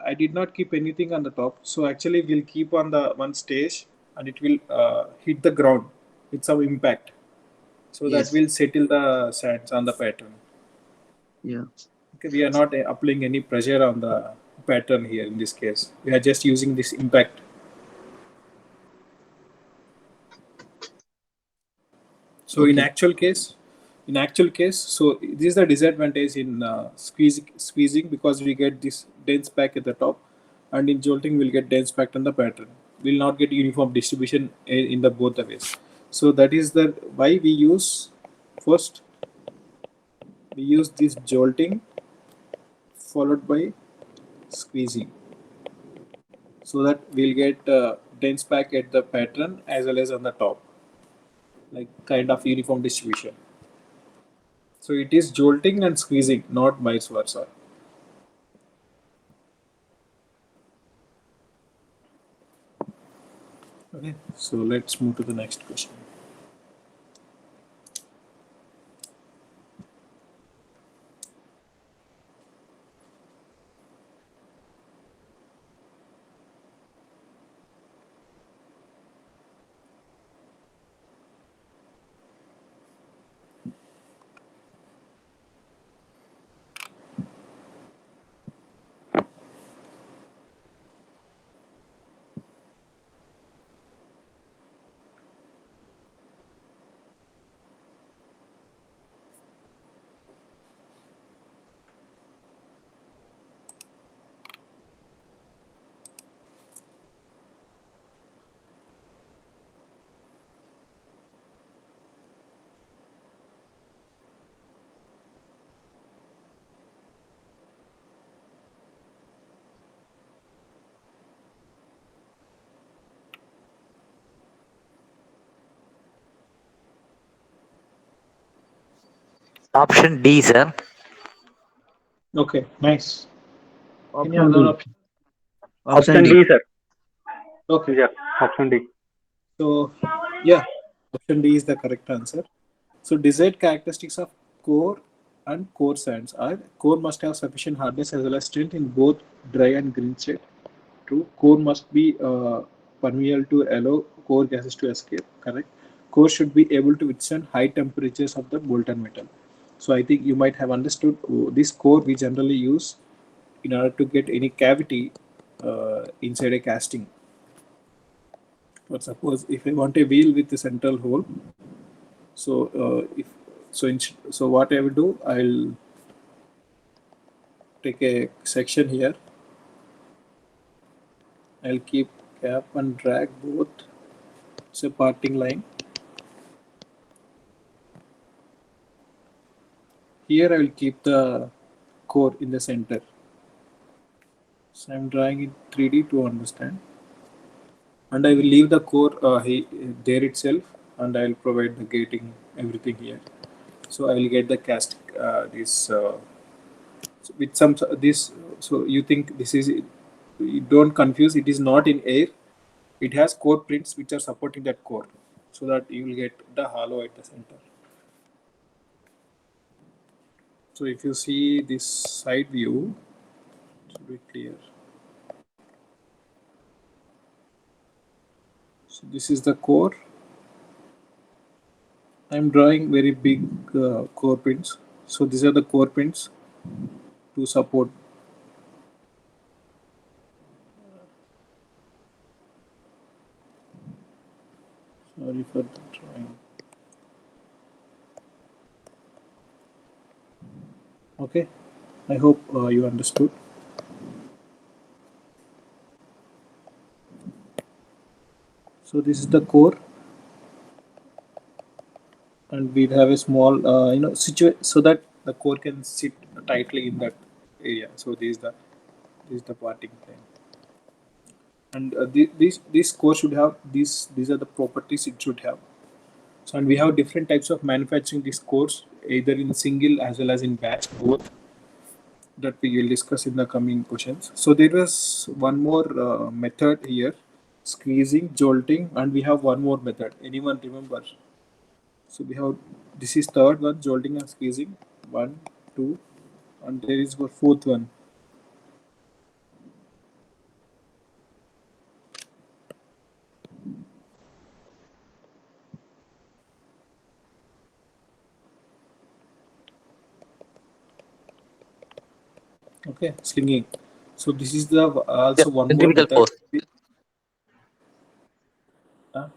I did not keep anything on the top. So actually, we'll keep on the one stage, and it will hit the ground with some impact. So that Yes. will settle the sands on the pattern. Yeah. Okay, we are not applying any pressure on the pattern here in this case. We are just using this impact. So Okay. in actual case, so this is the disadvantage in squeezing because we get this dense pack at the top, and in jolting we'll get dense pack on the pattern. We'll not get uniform distribution in the both the ways. So that is the why we use first we use this jolting followed by squeezing, so that we'll get dense pack at the pattern as well as on the top, like kind of uniform distribution. So it is jolting and squeezing, not vice versa. Okay, so let's move to the next question. Option D, sir. Okay, nice. Any Option other D. option? Option Option D. D, sir. Okay, Yeah, option D. so yeah, option D is the correct answer. So desired characteristics of core and core sands are core must have sufficient hardness as well as strength in both dry and green state. True. Core must be permeable to allow core gases to escape. Correct. core should be able to withstand high temperatures of the molten metal. So I think you might have understood this core we generally use in order to get any cavity inside a casting. But suppose if I want a wheel with a central hole, so if so, so what I will do, I'll take a section here. I'll keep cap and drag both. It's a parting line. Here I will keep the core in the center. So I'm drawing in 3D to understand. And I will leave the core there itself, and I will provide the gating everything here. So I will get the cast this with some this. So you think this is, you don't confuse. It is not in air. It has core prints which are supporting that core, so that you will get the hollow at the center. So if you see this side view, it should be clear. So this is the core. I'm drawing very big core pins. So these are the core pins to support. Sorry for the drawing. Okay, I hope you understood. So this is the core, and we'd have a small, so that the core can sit tightly in that area. So this is the parting plane, and this core should have these. These are the properties it should have. So, and we have different types of manufacturing these cores, either in single as well as in batch, both, that we will discuss in the coming questions. So there was one more method here, squeezing, jolting, and we have one more method. Anyone remember? So we have, this is third one, jolting and squeezing. One, two, and there is a fourth one. Okay, slinging. So this is the Yeah, also one more centrifugal method. force. Uh,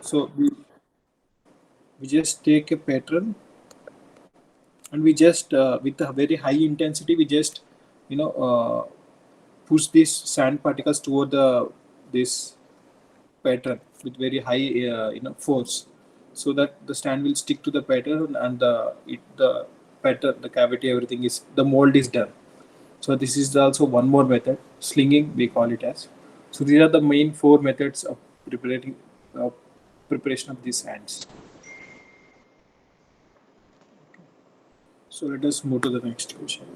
so we just take a pattern, and we just with a very high intensity we just you know uh, push these sand particles toward the this pattern with very high force, so that the sand will stick to the pattern, and the pattern, the cavity, everything is, the mold is done. So this is also one more method, slinging we call it as. So these are the main four methods of uh, preparation of these sands. So let us move to the next question.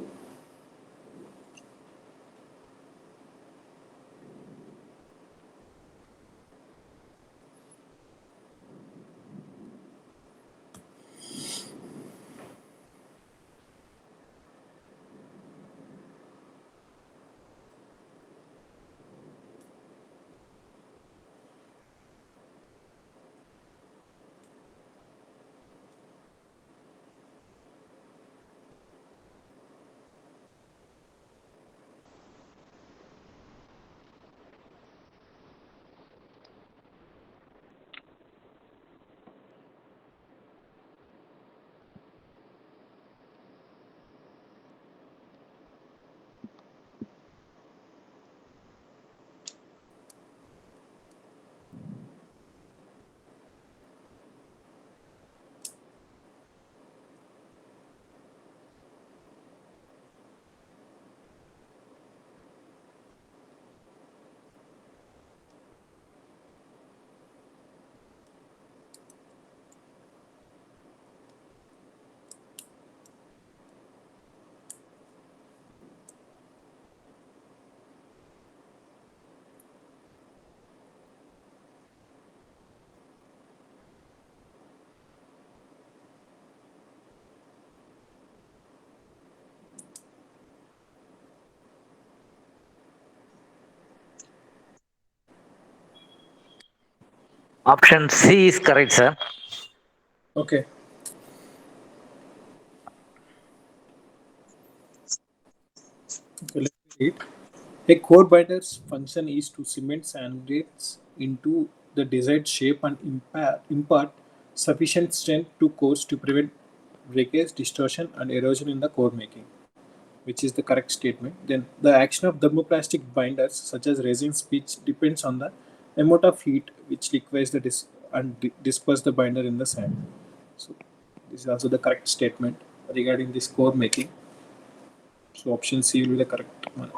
Option C is correct, sir. Okay. Okay, let me read. A core binder's function is to cement sand grains into the desired shape and impart sufficient strength to cores to prevent breakage, distortion, and erosion in the core making, which is the correct statement. Then the action of thermoplastic binders, such as resins, which depends on the amount of heat which liquefies the disperse the binder in the sand. So this is also the correct statement regarding this core making. So option C will be the correct one.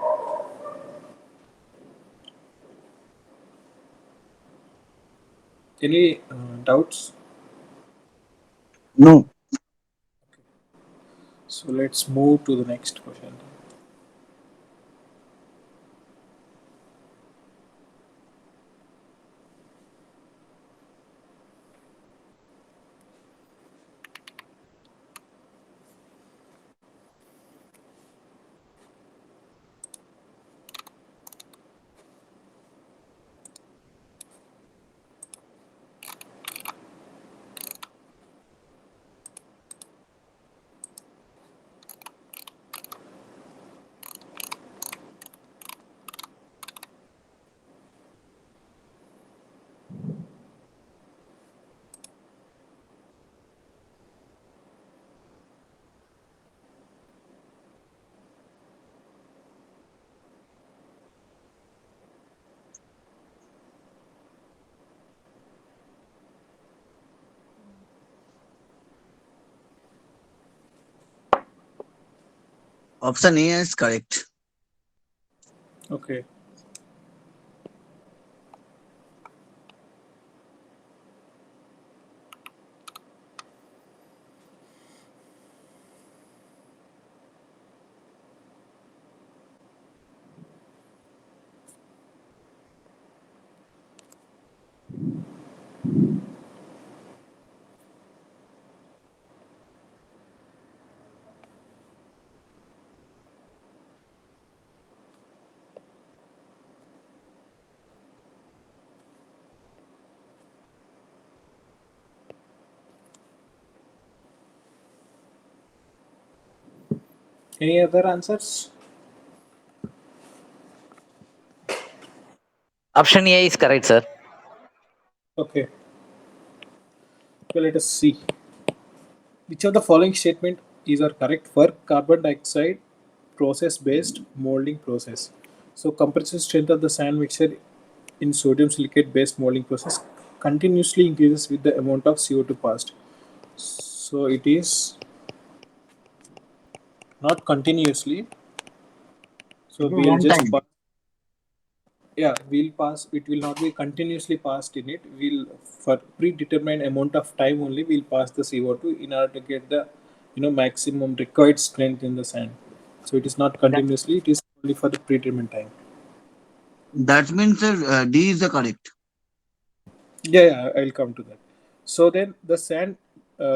Any doubts? No. So let's move to the next question. Option A is correct. Okay. Any other answers? Option A is correct, sir. Okay. Okay, let us see. Which of the following statement is are correct for carbon dioxide process based molding process? So compressive strength of the sand mixture in sodium silicate based molding process continuously increases with the amount of CO2 passed. So it is not continuously. So It is we'll one just time. pass. Yeah, we'll pass. It will not be continuously passed in it. We'll for predetermined amount of time only we'll pass the CO2 in order to get the maximum required strength in the sand. So it is not That continuously. It is only for the predetermined time. that means D is the correct. Yeah, yeah, I'll come to that. So then the sand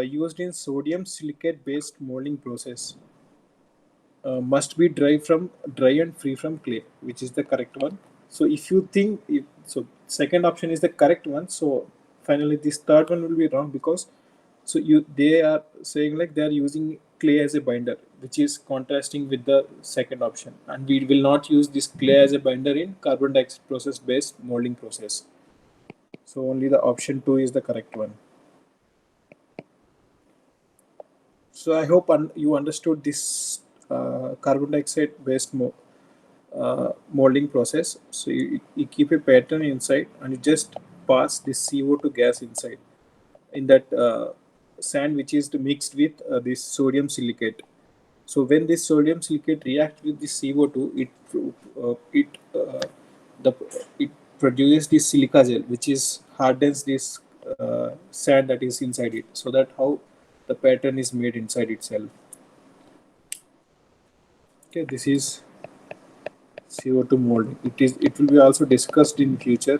used in sodium silicate based molding process must be dry and free from clay, which is the correct one. So if you think if, so, second option is the correct one. So finally, this third one will be wrong because so you they are saying like they are using clay as a binder, which is contrasting with the second option, and we will not use this clay as a binder in carbon dioxide process based molding process. So only the option two is the correct one. So I hope you understood this carbon dioxide based molding process. So you keep a pattern inside and you just pass this CO2 gas inside in that sand which is mixed with this sodium silicate. So when this sodium silicate reacts with this CO2, the it produces this silica gel which is hardens this sand that is inside it. So that how the pattern is made inside itself. Okay, this is CO2 molding. It will be also discussed in future.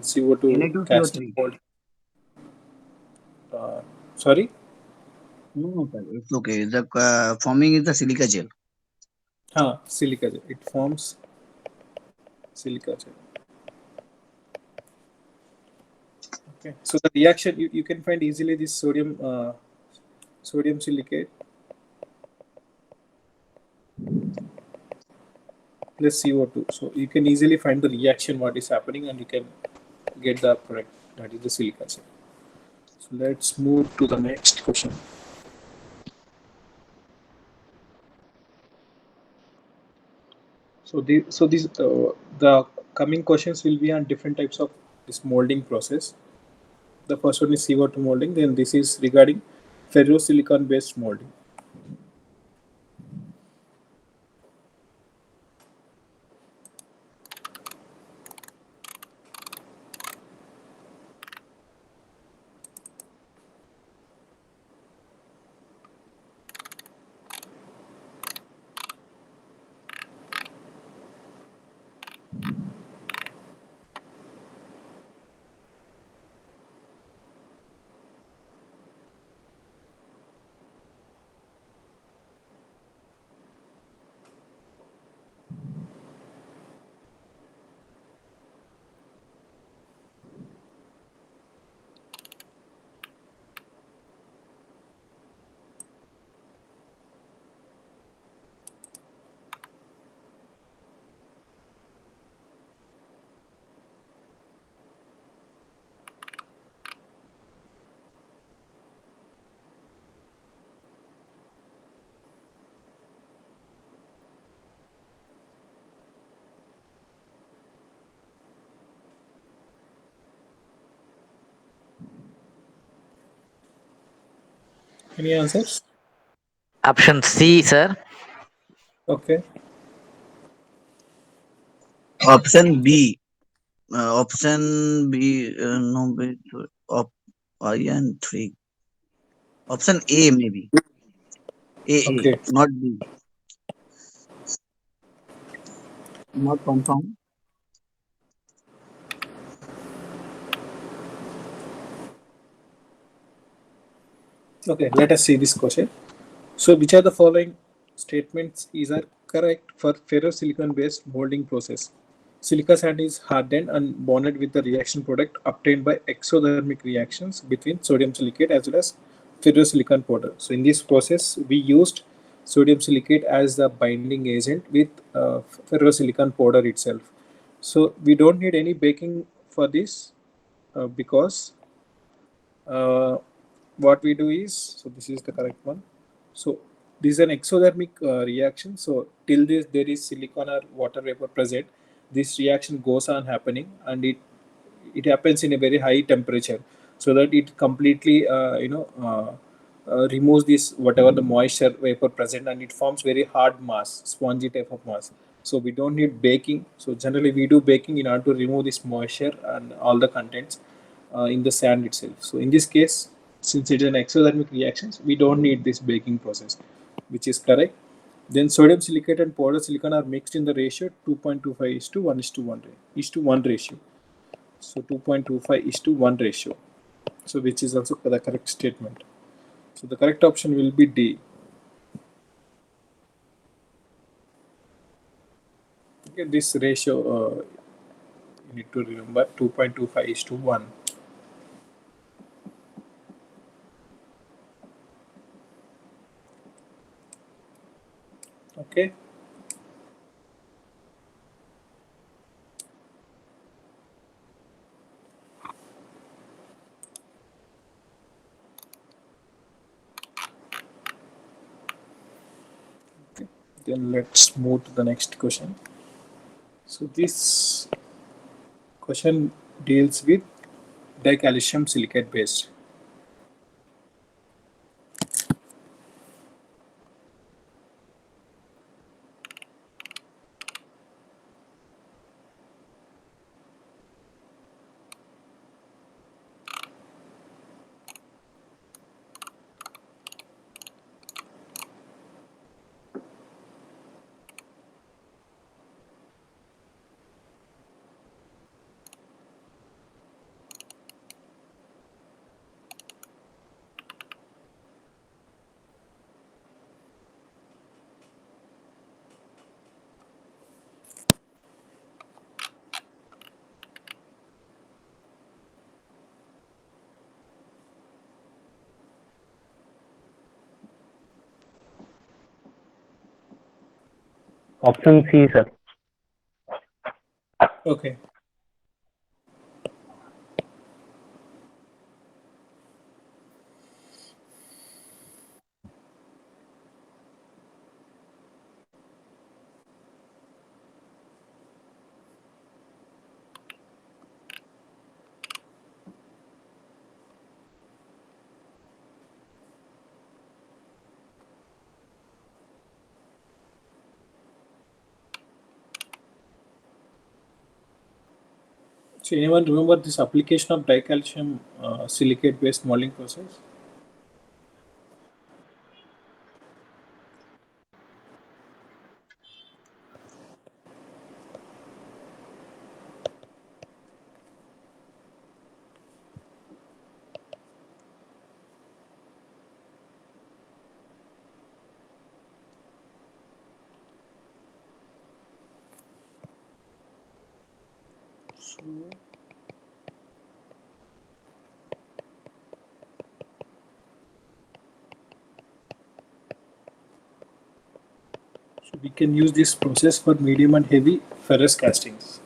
CO2 casting Na2CO3. mold. Uh, Sorry, No, no, sir. It's okay. The forming is the silica gel. silica gel. It forms silica gel. Okay, so the reaction you can find easily this sodium silicate plus CO2. So you can easily find the reaction what is happening and you can get the product that is the silica. So let's move to the next question. The coming questions will be on different types of this molding process. The first one is CO2 molding. Then this is regarding ferrosilicon based molding. Any answers? Option C, sir. Okay. Option B. Option B. No, wait. Op, I and three. Option A maybe. A. Okay. Not B. Not confirm. Okay. Let us see this question. So, which are the following statements is are correct for ferrosilicon based molding process? Silica sand is hardened and bonded with the reaction product obtained by exothermic reactions between sodium silicate as well as ferrosilicon powder. So, in this process, we used sodium silicate as the binding agent with ferrosilicon powder itself. So, we don't need any baking for this because what we do is, so this is the correct one. So this is an exothermic reaction. So till this there is silicon or water vapor present, this reaction goes on happening, and it happens in a very high temperature, so that it completely removes this whatever the moisture vapor present, and it forms very hard mass, spongy type of mass. So we don't need baking. So generally we do baking in order to remove this moisture and all the contents in the sand itself. So in this case, since it is an exothermic reaction, we don't need this baking process, which is correct. Then sodium silicate and powder silicon are mixed in the ratio 2.25 is to 1 is to 1 is to 1 ratio. So 2.25 is to 1 ratio. So which is also the correct statement. So the correct option will be D. Okay, this ratio you need to remember 2.25 is to 1. Okay. Okay. Then let's move to the next question. So this question deals with dicalcium silicate base. Option C, sir. Okay. So anyone remember this application of dicalcium silicate based molding process? So, so we can use this process for medium and heavy ferrous castings.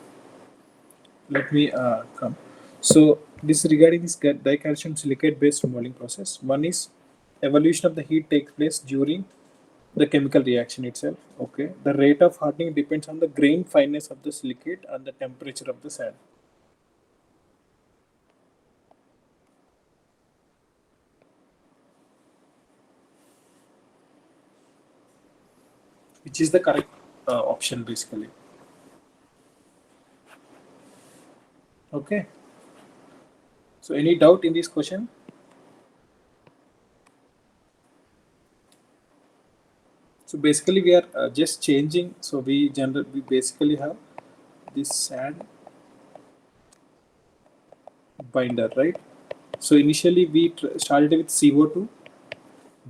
Let me come. So this regarding this dicalcium silicate based molding process. One is evolution of the heat takes place during the chemical reaction itself. Okay, the rate of hardening depends on the grain fineness of the silicate and the temperature of the sand. Which is the correct option basically. Okay. So any doubt in this question? So basically we are just changing. So we basically have this sand binder, right? So initially we started with CO2,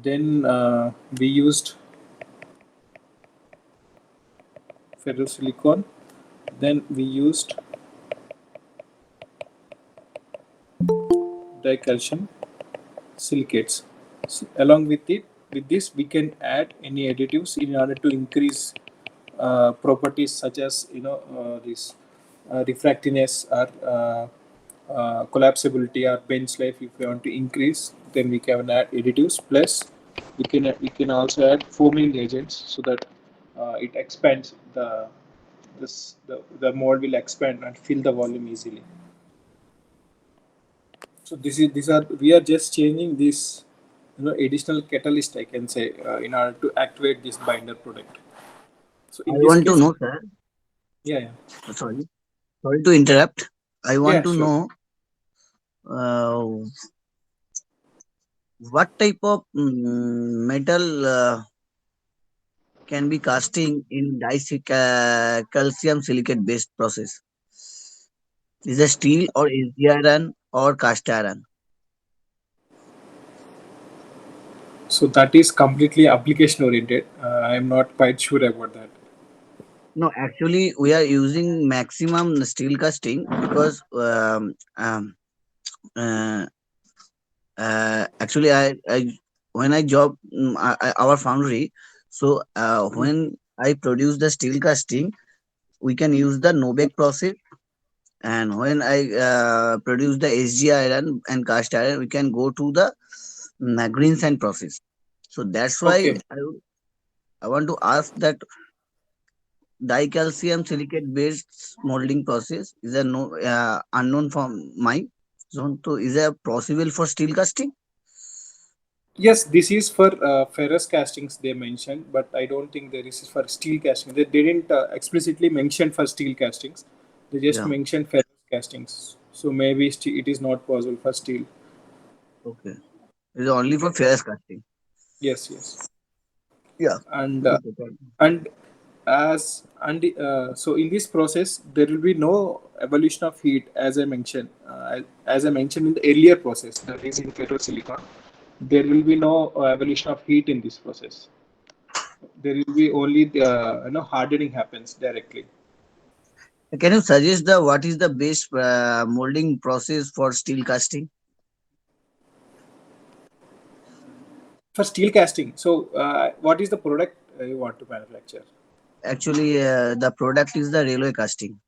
then we used ferrosilicon, then we used dicalcium silicates. So along with it, with this we can add any additives in order to increase properties such as this refractiness or collapsibility or bench life. If we want to increase, then we can add additives. Plus, we can also add foaming agents so that it expands the mold will expand and fill the volume easily. So these are we are just changing this additional catalyst I can say in order to activate this binder product. So I in this want to case, know, sir. yeah, yeah, Sorry, sorry to interrupt. I want yeah, to sure. know what type of metal can be casting in calcium silicate based process. Is it steel or AG iron or cast iron? So that is completely application oriented. I am not quite sure about that. No, actually, we are using maximum steel casting because uh, actually, I when I job our foundry, so when I produce the steel casting, we can use the Novec process, and when I produce the SG iron and cast iron, we can go to the green sand process. So that's why Okay. I want to ask that dicalcium silicate based molding process is a no, unknown for mine. So is it possible for steel casting? Yes, this is for ferrous castings they mentioned, but I don't think there is for steel casting. They didn't explicitly mention for steel castings. They just Yeah. mentioned ferrous castings. So maybe it is not possible for steel. Okay. It's only for Okay. ferrous casting. Yes, yes. Yeah. And Okay. Thank you. and so in this process there will be no evolution of heat as I mentioned. As I mentioned in the earlier process, that is in ferrosilicon, there will be no evolution of heat in this process. There will be only the hardening happens directly. Can you suggest the what is the best molding process for steel casting? For steel casting, so what is the product you want to manufacture? Actually, the product is the railway casting.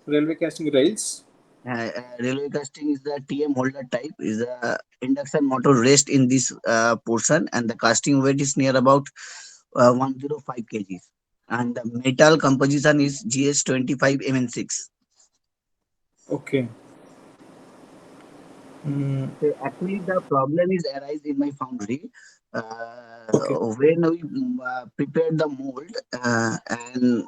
Railway casting rails. Railway casting is the TM holder type. Is a induction motor rest in this portion, and the casting weight is near about 105 kgs. And the metal composition is GS25 Mn6. Okay. Mm, So actually, the problem is arise in my foundry okay. when we prepare the mold, and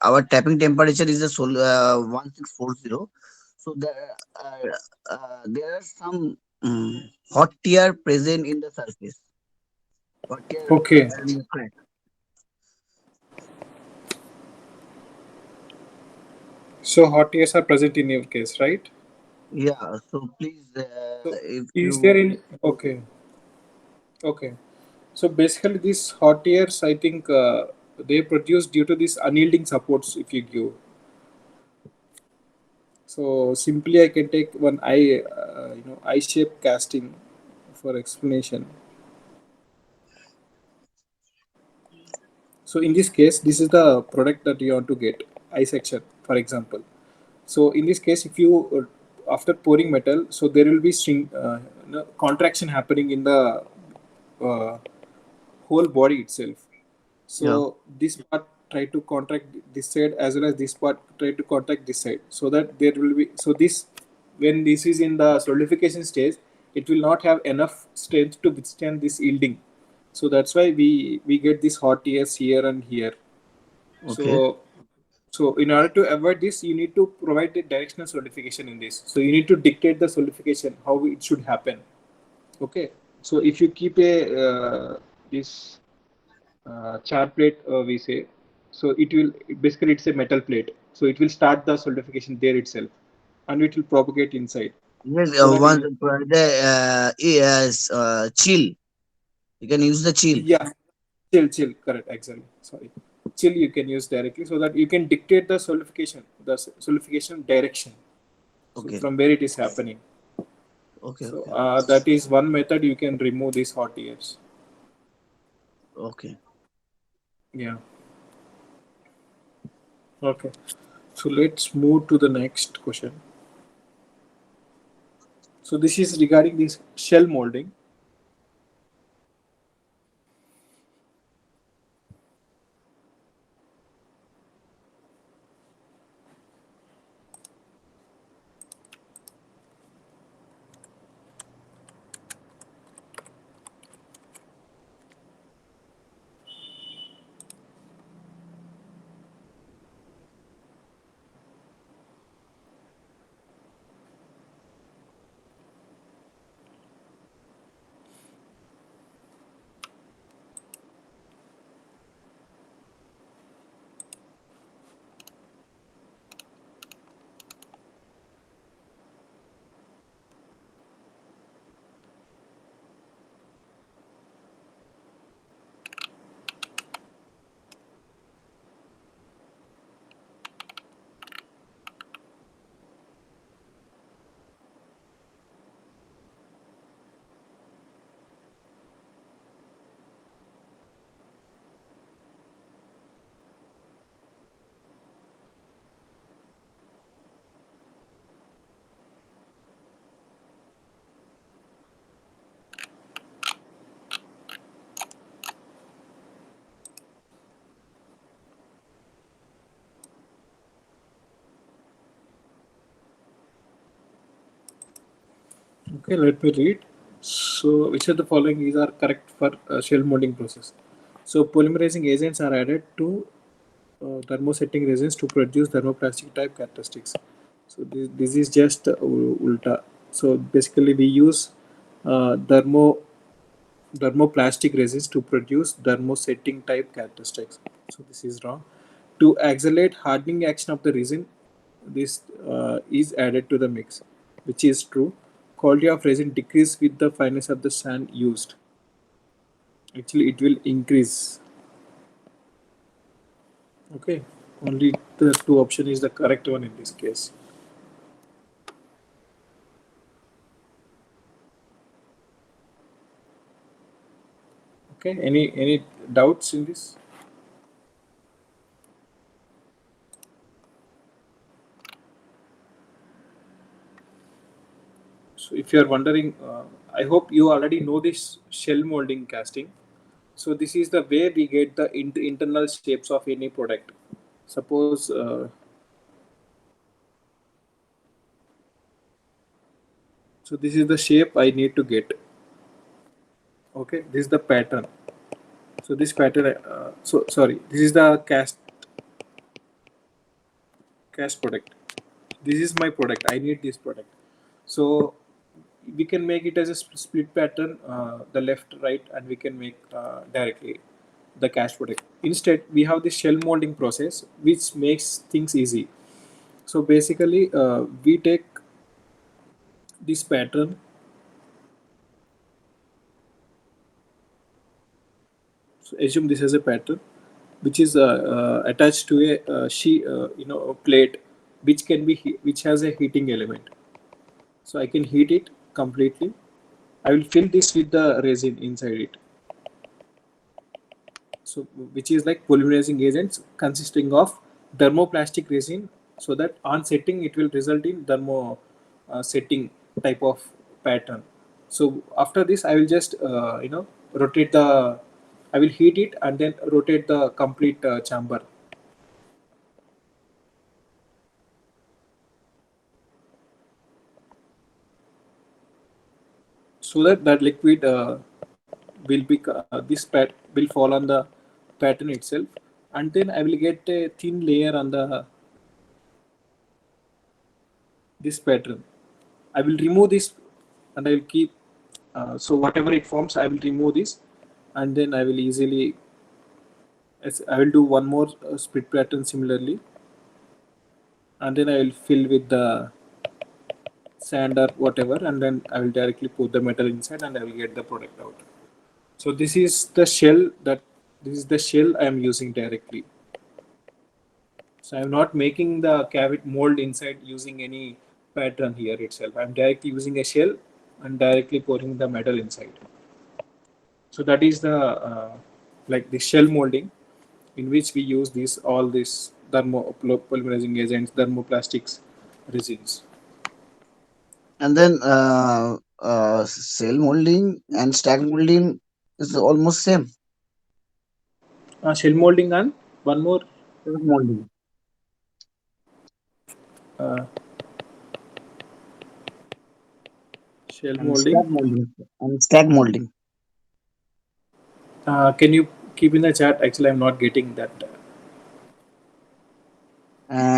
our tapping temperature is a 1640. So there are some hot tear present in the surface. Hot tear Okay. and crack. So hot tears are present in your case, right? Yeah. So please, So if is there you in okay. Okay. So basically, these hot tears, I think they produce due to these unyielding supports. If you give, so simply I can take one I-shaped casting for explanation. So in this case, this is the product that you want to get, I section, for example. So in this case, if you after pouring metal, so there will be contraction happening in the uh, whole body itself. yeah. So this part try to contract this side as well as this part try to contract this side, so that there will be, so this, when this is in the solidification stage, it will not have enough strength to withstand this yielding. So that's why we get this hot tears here and here. Okay. So so in order to avoid this, you need to provide the directional solidification in this. So you need to dictate the solidification how it should happen. Okay. So if you keep a this char plate, we say, so it will basically it's a metal plate. So it will start the solidification there itself, and it will propagate inside. Yes. So that Once in the yes, chill. You can use the chill. yeah, chill, correct, exactly. Sorry, chill you can use directly, so that you can dictate the solidification, solidification direction. So Okay. from where it is happening. Okay. So Okay. that is one method you can remove these hot ears. Okay. Yeah. Okay. So let's move to the next question. So this is regarding this shell molding. Okay, let me read. So, which of the following is are correct for shell molding process? So, polymerizing agents are added to thermosetting resins to produce thermoplastic type characteristics. So, this is just ulta. So, basically, we use thermoplastic resins to produce thermosetting type characteristics. So, this is wrong. To accelerate hardening action of the resin, this is added to the mix, which is true. Quality of resin decrease with the fineness of the sand used. Actually, it will increase. Okay, only the two option is the correct one in this case. Okay, any doubts in this? So if you are wondering, I hope you already know this shell molding casting. So this is the way we get the internal shapes of any product. Suppose, so this is the shape I need to get. Okay, this is the pattern. So this pattern, so sorry, this is the cast product. This is my product. I need this product. So we can make it as a split pattern, the left, right, and we can make directly the cast product. Instead, we have this shell molding process, which makes things easy. So basically, we take this pattern. So assume this as a pattern, which is attached to a a plate, which can be which has a heating element. So I can heat it completely. I will fill this with the resin inside it. So which is like polymerizing agents consisting of thermoplastic resin, so that on setting it will result in thermo setting type of pattern. So after this I will just rotate the, I will heat it and then rotate the complete chamber, so that that liquid will be this will fall on the pattern itself, and then I will get a thin layer on the this pattern. I will remove this and I will keep, so whatever it forms I will remove this, and then I will easily, I will do one more split pattern similarly, and then I will fill with the sand or whatever, and then I will directly put the metal inside and I will get the product out. So this is the shell that, this is the shell I am using directly. So I am not making the cavity mold inside using any pattern here itself. I am directly using a shell and directly pouring the metal inside. So that is the like the shell molding, in which we use these all these polymerizing agents, thermoplastics, resins. And then cell molding and stack molding is almost same. Shell molding and one more, Self molding uh, shell and molding. stack molding and stack molding. Can you keep in the chat? Actually, I'm not getting that.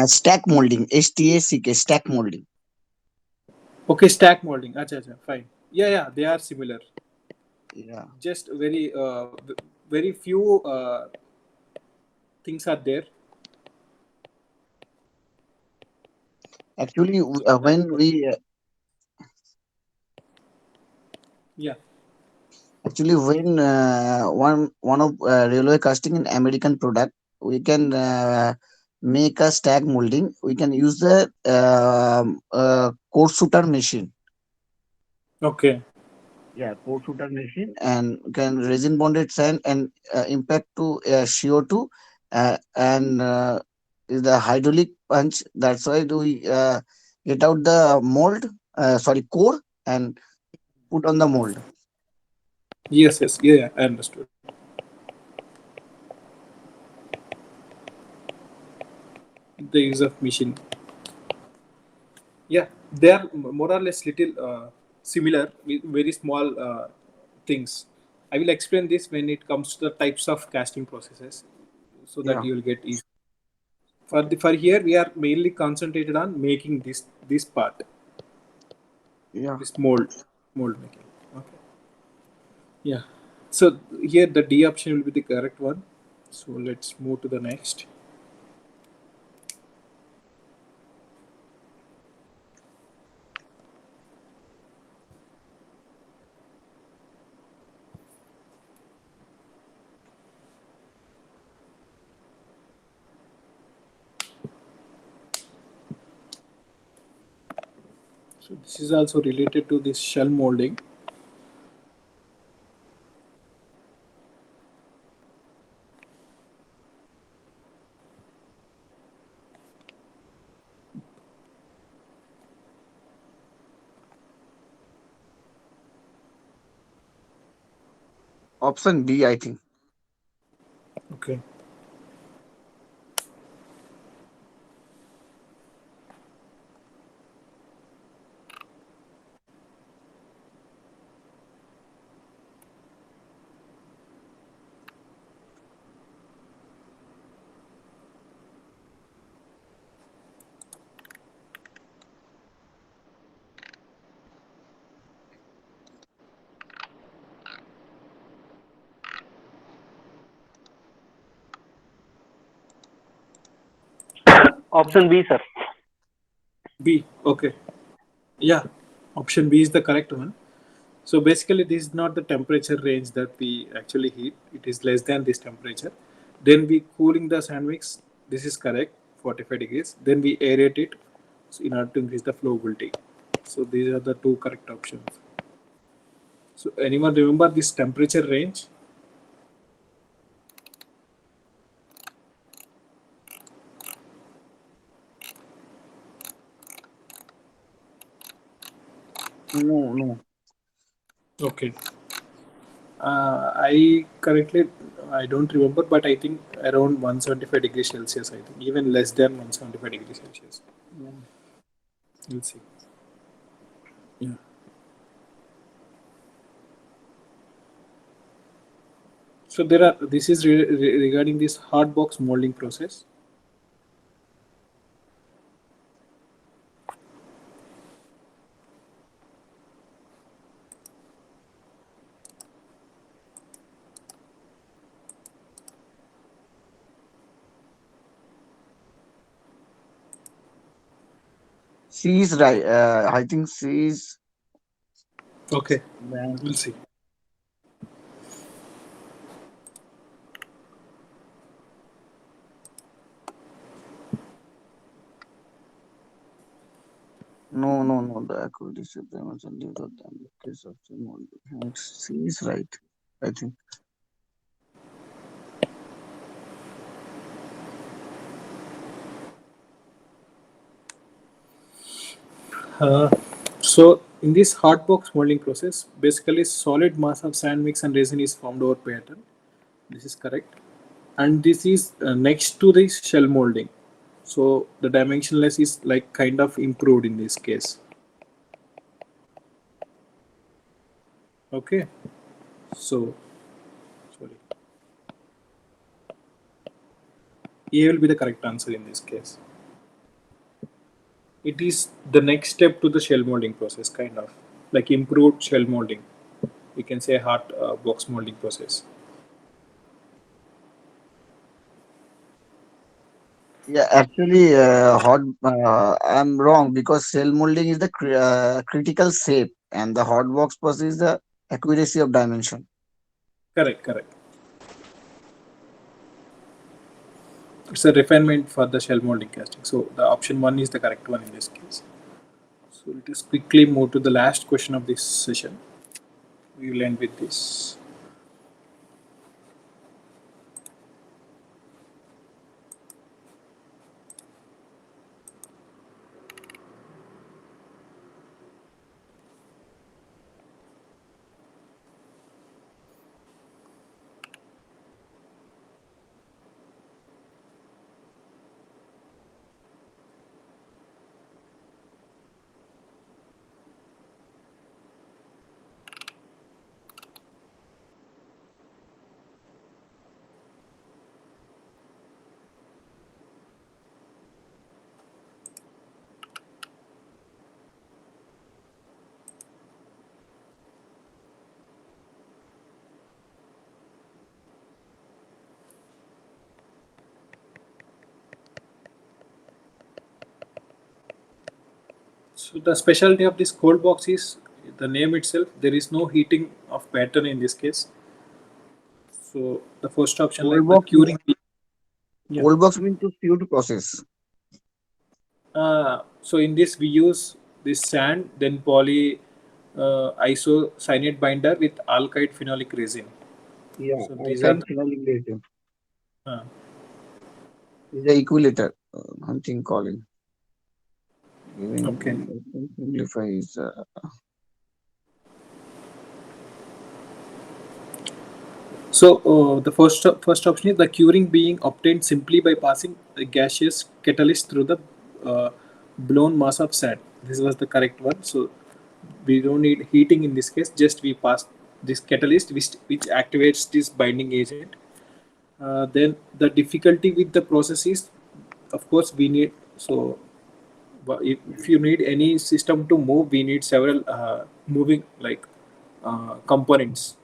Stack molding, STACK, stack molding. Okay, stack molding. Acha, acha, fine. Yeah, yeah, they are similar. Yeah. Just very few things are there. Actually, That is when what. we Yeah. actually when one of railway casting in American product, we can make a stack molding. We can use the core shooter machine. Okay. Yeah, core shooter machine, and can resin bonded sand and impact to CO2 and the hydraulic punch. That's why do we get out the mold, sorry, core, and put on the mold. Yes, yes, yeah, yeah, I understood. The use of machine. Yeah, they are more or less little similar with very small things. I will explain this when it comes to the types of casting processes, so that Yeah, you will get easy. For here we are mainly concentrated on making this part, yeah. this mold making. Okay. Yeah. So here the D option will be the correct one. So let's move to the next. So this is also related to this shell molding. Option B, I think. Okay. Option B, sir. B. Okay. Yeah. Option B is the correct one. So basically, this is not the temperature range that we actually heat. It is less than this temperature. Then we cooling the sandwich. This is correct, 45 degrees. Then we aerate it in order to increase the flowability. So these are the two correct options. So anyone remember this temperature range? No, no. Okay. I currently I don't remember, but I think around 175 degrees Celsius. I think even less than 175 degrees Celsius. Yeah. We'll see. Yeah. So there are. This is regarding this hard box molding process. C is right. I think C is Okay. the We'll answer. see. No, no, no. The accuracy of the dimension leaves out the case of the mold. C is right, I think. Uh, so in this hard box molding process, basically solid mass of sand mix and resin is formed over pattern. This is correct, and this is next to the shell molding. So the dimensionless is like kind of improved in this case. Okay. So sorry, A will be the correct answer in this case. It is the next step to the shell molding process, kind of like improved shell molding. We can say hard box molding process. Yeah, actually, I'm wrong because cell molding is the critical shape, and the hot box process is the accuracy of dimension. Correct, correct. It's a refinement for the shell molding casting. So the option one is the correct one in this case. So let us quickly move to the last question of this session. We will end with this. So the specialty of this cold box is the name itself. There is no heating of pattern in this case. So the first option, Cold like the box means curing. Yeah. cold box means to suit process. So in this we use this sand, then poly isocyanate binder with alkyd phenolic resin. Yeah, So these are alkyne phenolic resin uh, is the equilizer. Something calling. okay. Even simplifies. So the first option is the curing being obtained simply by passing a gaseous catalyst through the uh, blown mass of sand. This was the correct one. So we don't need heating in this case. Just we pass this catalyst which activates this binding agent. Then the difficulty with the process is, of course, we need so if you need any system to move, we need several moving like components.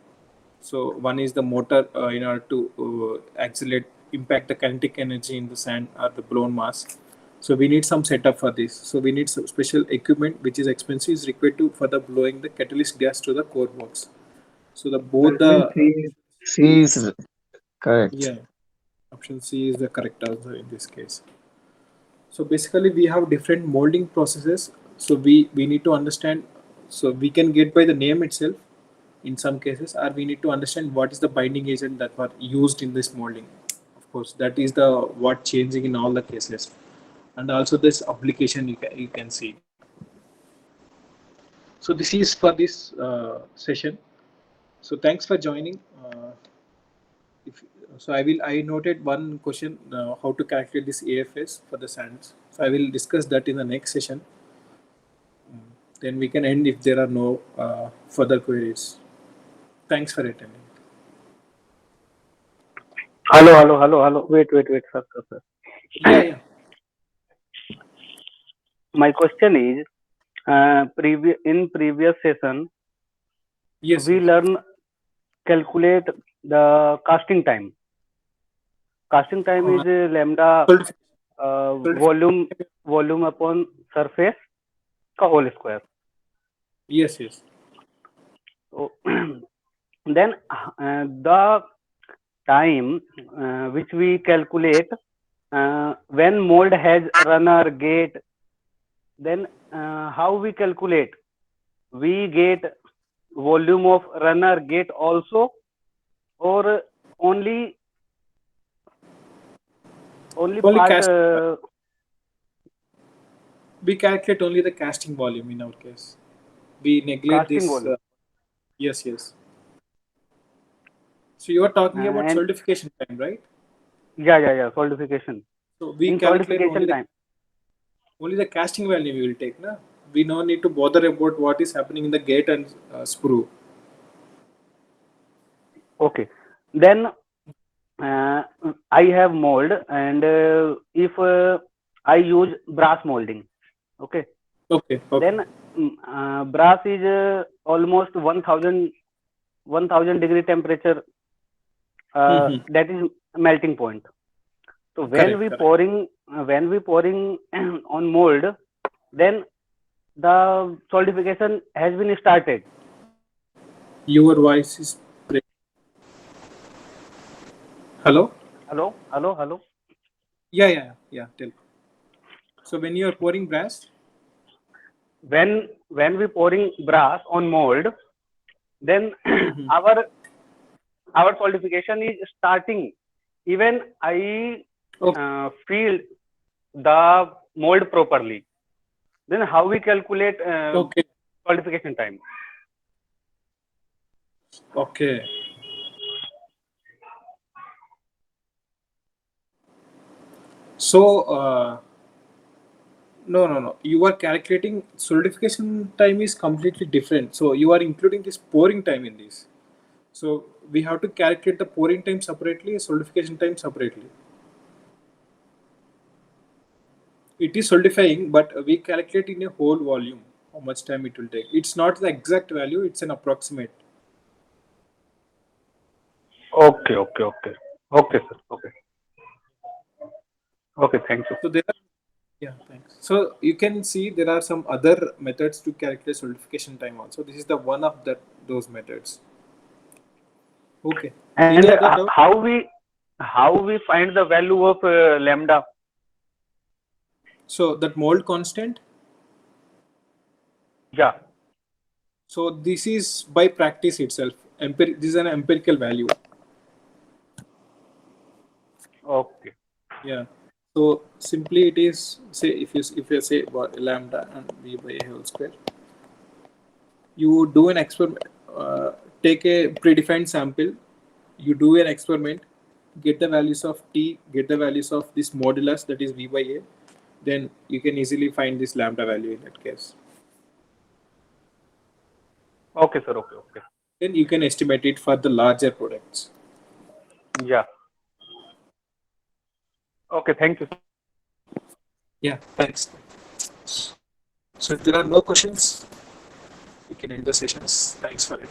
So one is the motor in order to accelerate, impact the kinetic energy in the sand or the blown mass. So we need some setup for this. So we need some special equipment which is expensive is required to for the blowing the catalyst gas to the core box. So the both That means the C is correct. yeah, option C is the correct answer in this case. So basically we have different molding processes. So we need to understand. So we can get by the name itself in some cases, or we need to understand what is the binding agent that were used in this molding. Of course, that is the what changing in all the cases, and also this application you can see. So this is for this session. So thanks for joining. If, so I noted one question how to calculate this AFS for the sands. So I will discuss that in the next session. Then we can end if there are no further queries. Thanks for attending. Hello. Wait, sir. Yeah, yeah. My question is, in previous session, Yes, we yes. learn calculate the casting time. Casting time Uh, is lambda solidification. volume Solidification. volume upon surface का whole square. Yes, yes. So then the time which we calculate when mold has runner gate, then how we calculate? We get volume of runner gate also, or only Only part casting. We calculate only the casting volume in our case. We neglect casting this. volume. Yes, yes. So you are talking about And solidification time, right? yeah, solidification. So we In calculate solidification time, only the casting value we will take, na? We no need to bother about what is happening in the gate and sprue. okay. Then uh, I have mold, and if I use brass molding, okay, Okay, okay. then brass is almost 1000 degree temperature, Mm-hmm. that is melting point. So Correct, correct. when we pouring on mold, then the solidification has been started. Your voice is break. Hello? Hello. Yeah, yeah, yeah. Tell. So when you are pouring brass, When we pouring brass on mold, then mm-hmm. our solidification is starting. Even I Okay, feel the mold properly. Then how we calculate okay, solidification time? okay. So no, no, no. You are calculating solidification time is completely different. So you are including this pouring time in this. So we have to calculate the pouring time separately, solidification time separately. It is solidifying, but we calculate in a whole volume how much time it will take. It's not the exact value; it's an approximate. Okay, sir. Okay. Thank you. So there are yeah, thanks. So you can see there are some other methods to calculate solidification time also. This is the one of that those methods. Okay. Any And other doubt? how we find the value of lambda? So that mold constant. Yeah. So this is by practice itself. This is an empirical value. Okay. Yeah. So simply it is say if you say about lambda and v by a whole square, you do an experiment, take a predefined sample, you do an experiment, get the values of t, get the values of this modulus, that is v by a, then you can easily find this lambda value in that case. Okay, sir. Okay, okay. Then you can estimate it for the larger products. Yeah. Okay, thank you. Yeah, thanks. So if there are no questions, we can end the sessions. Thanks for it.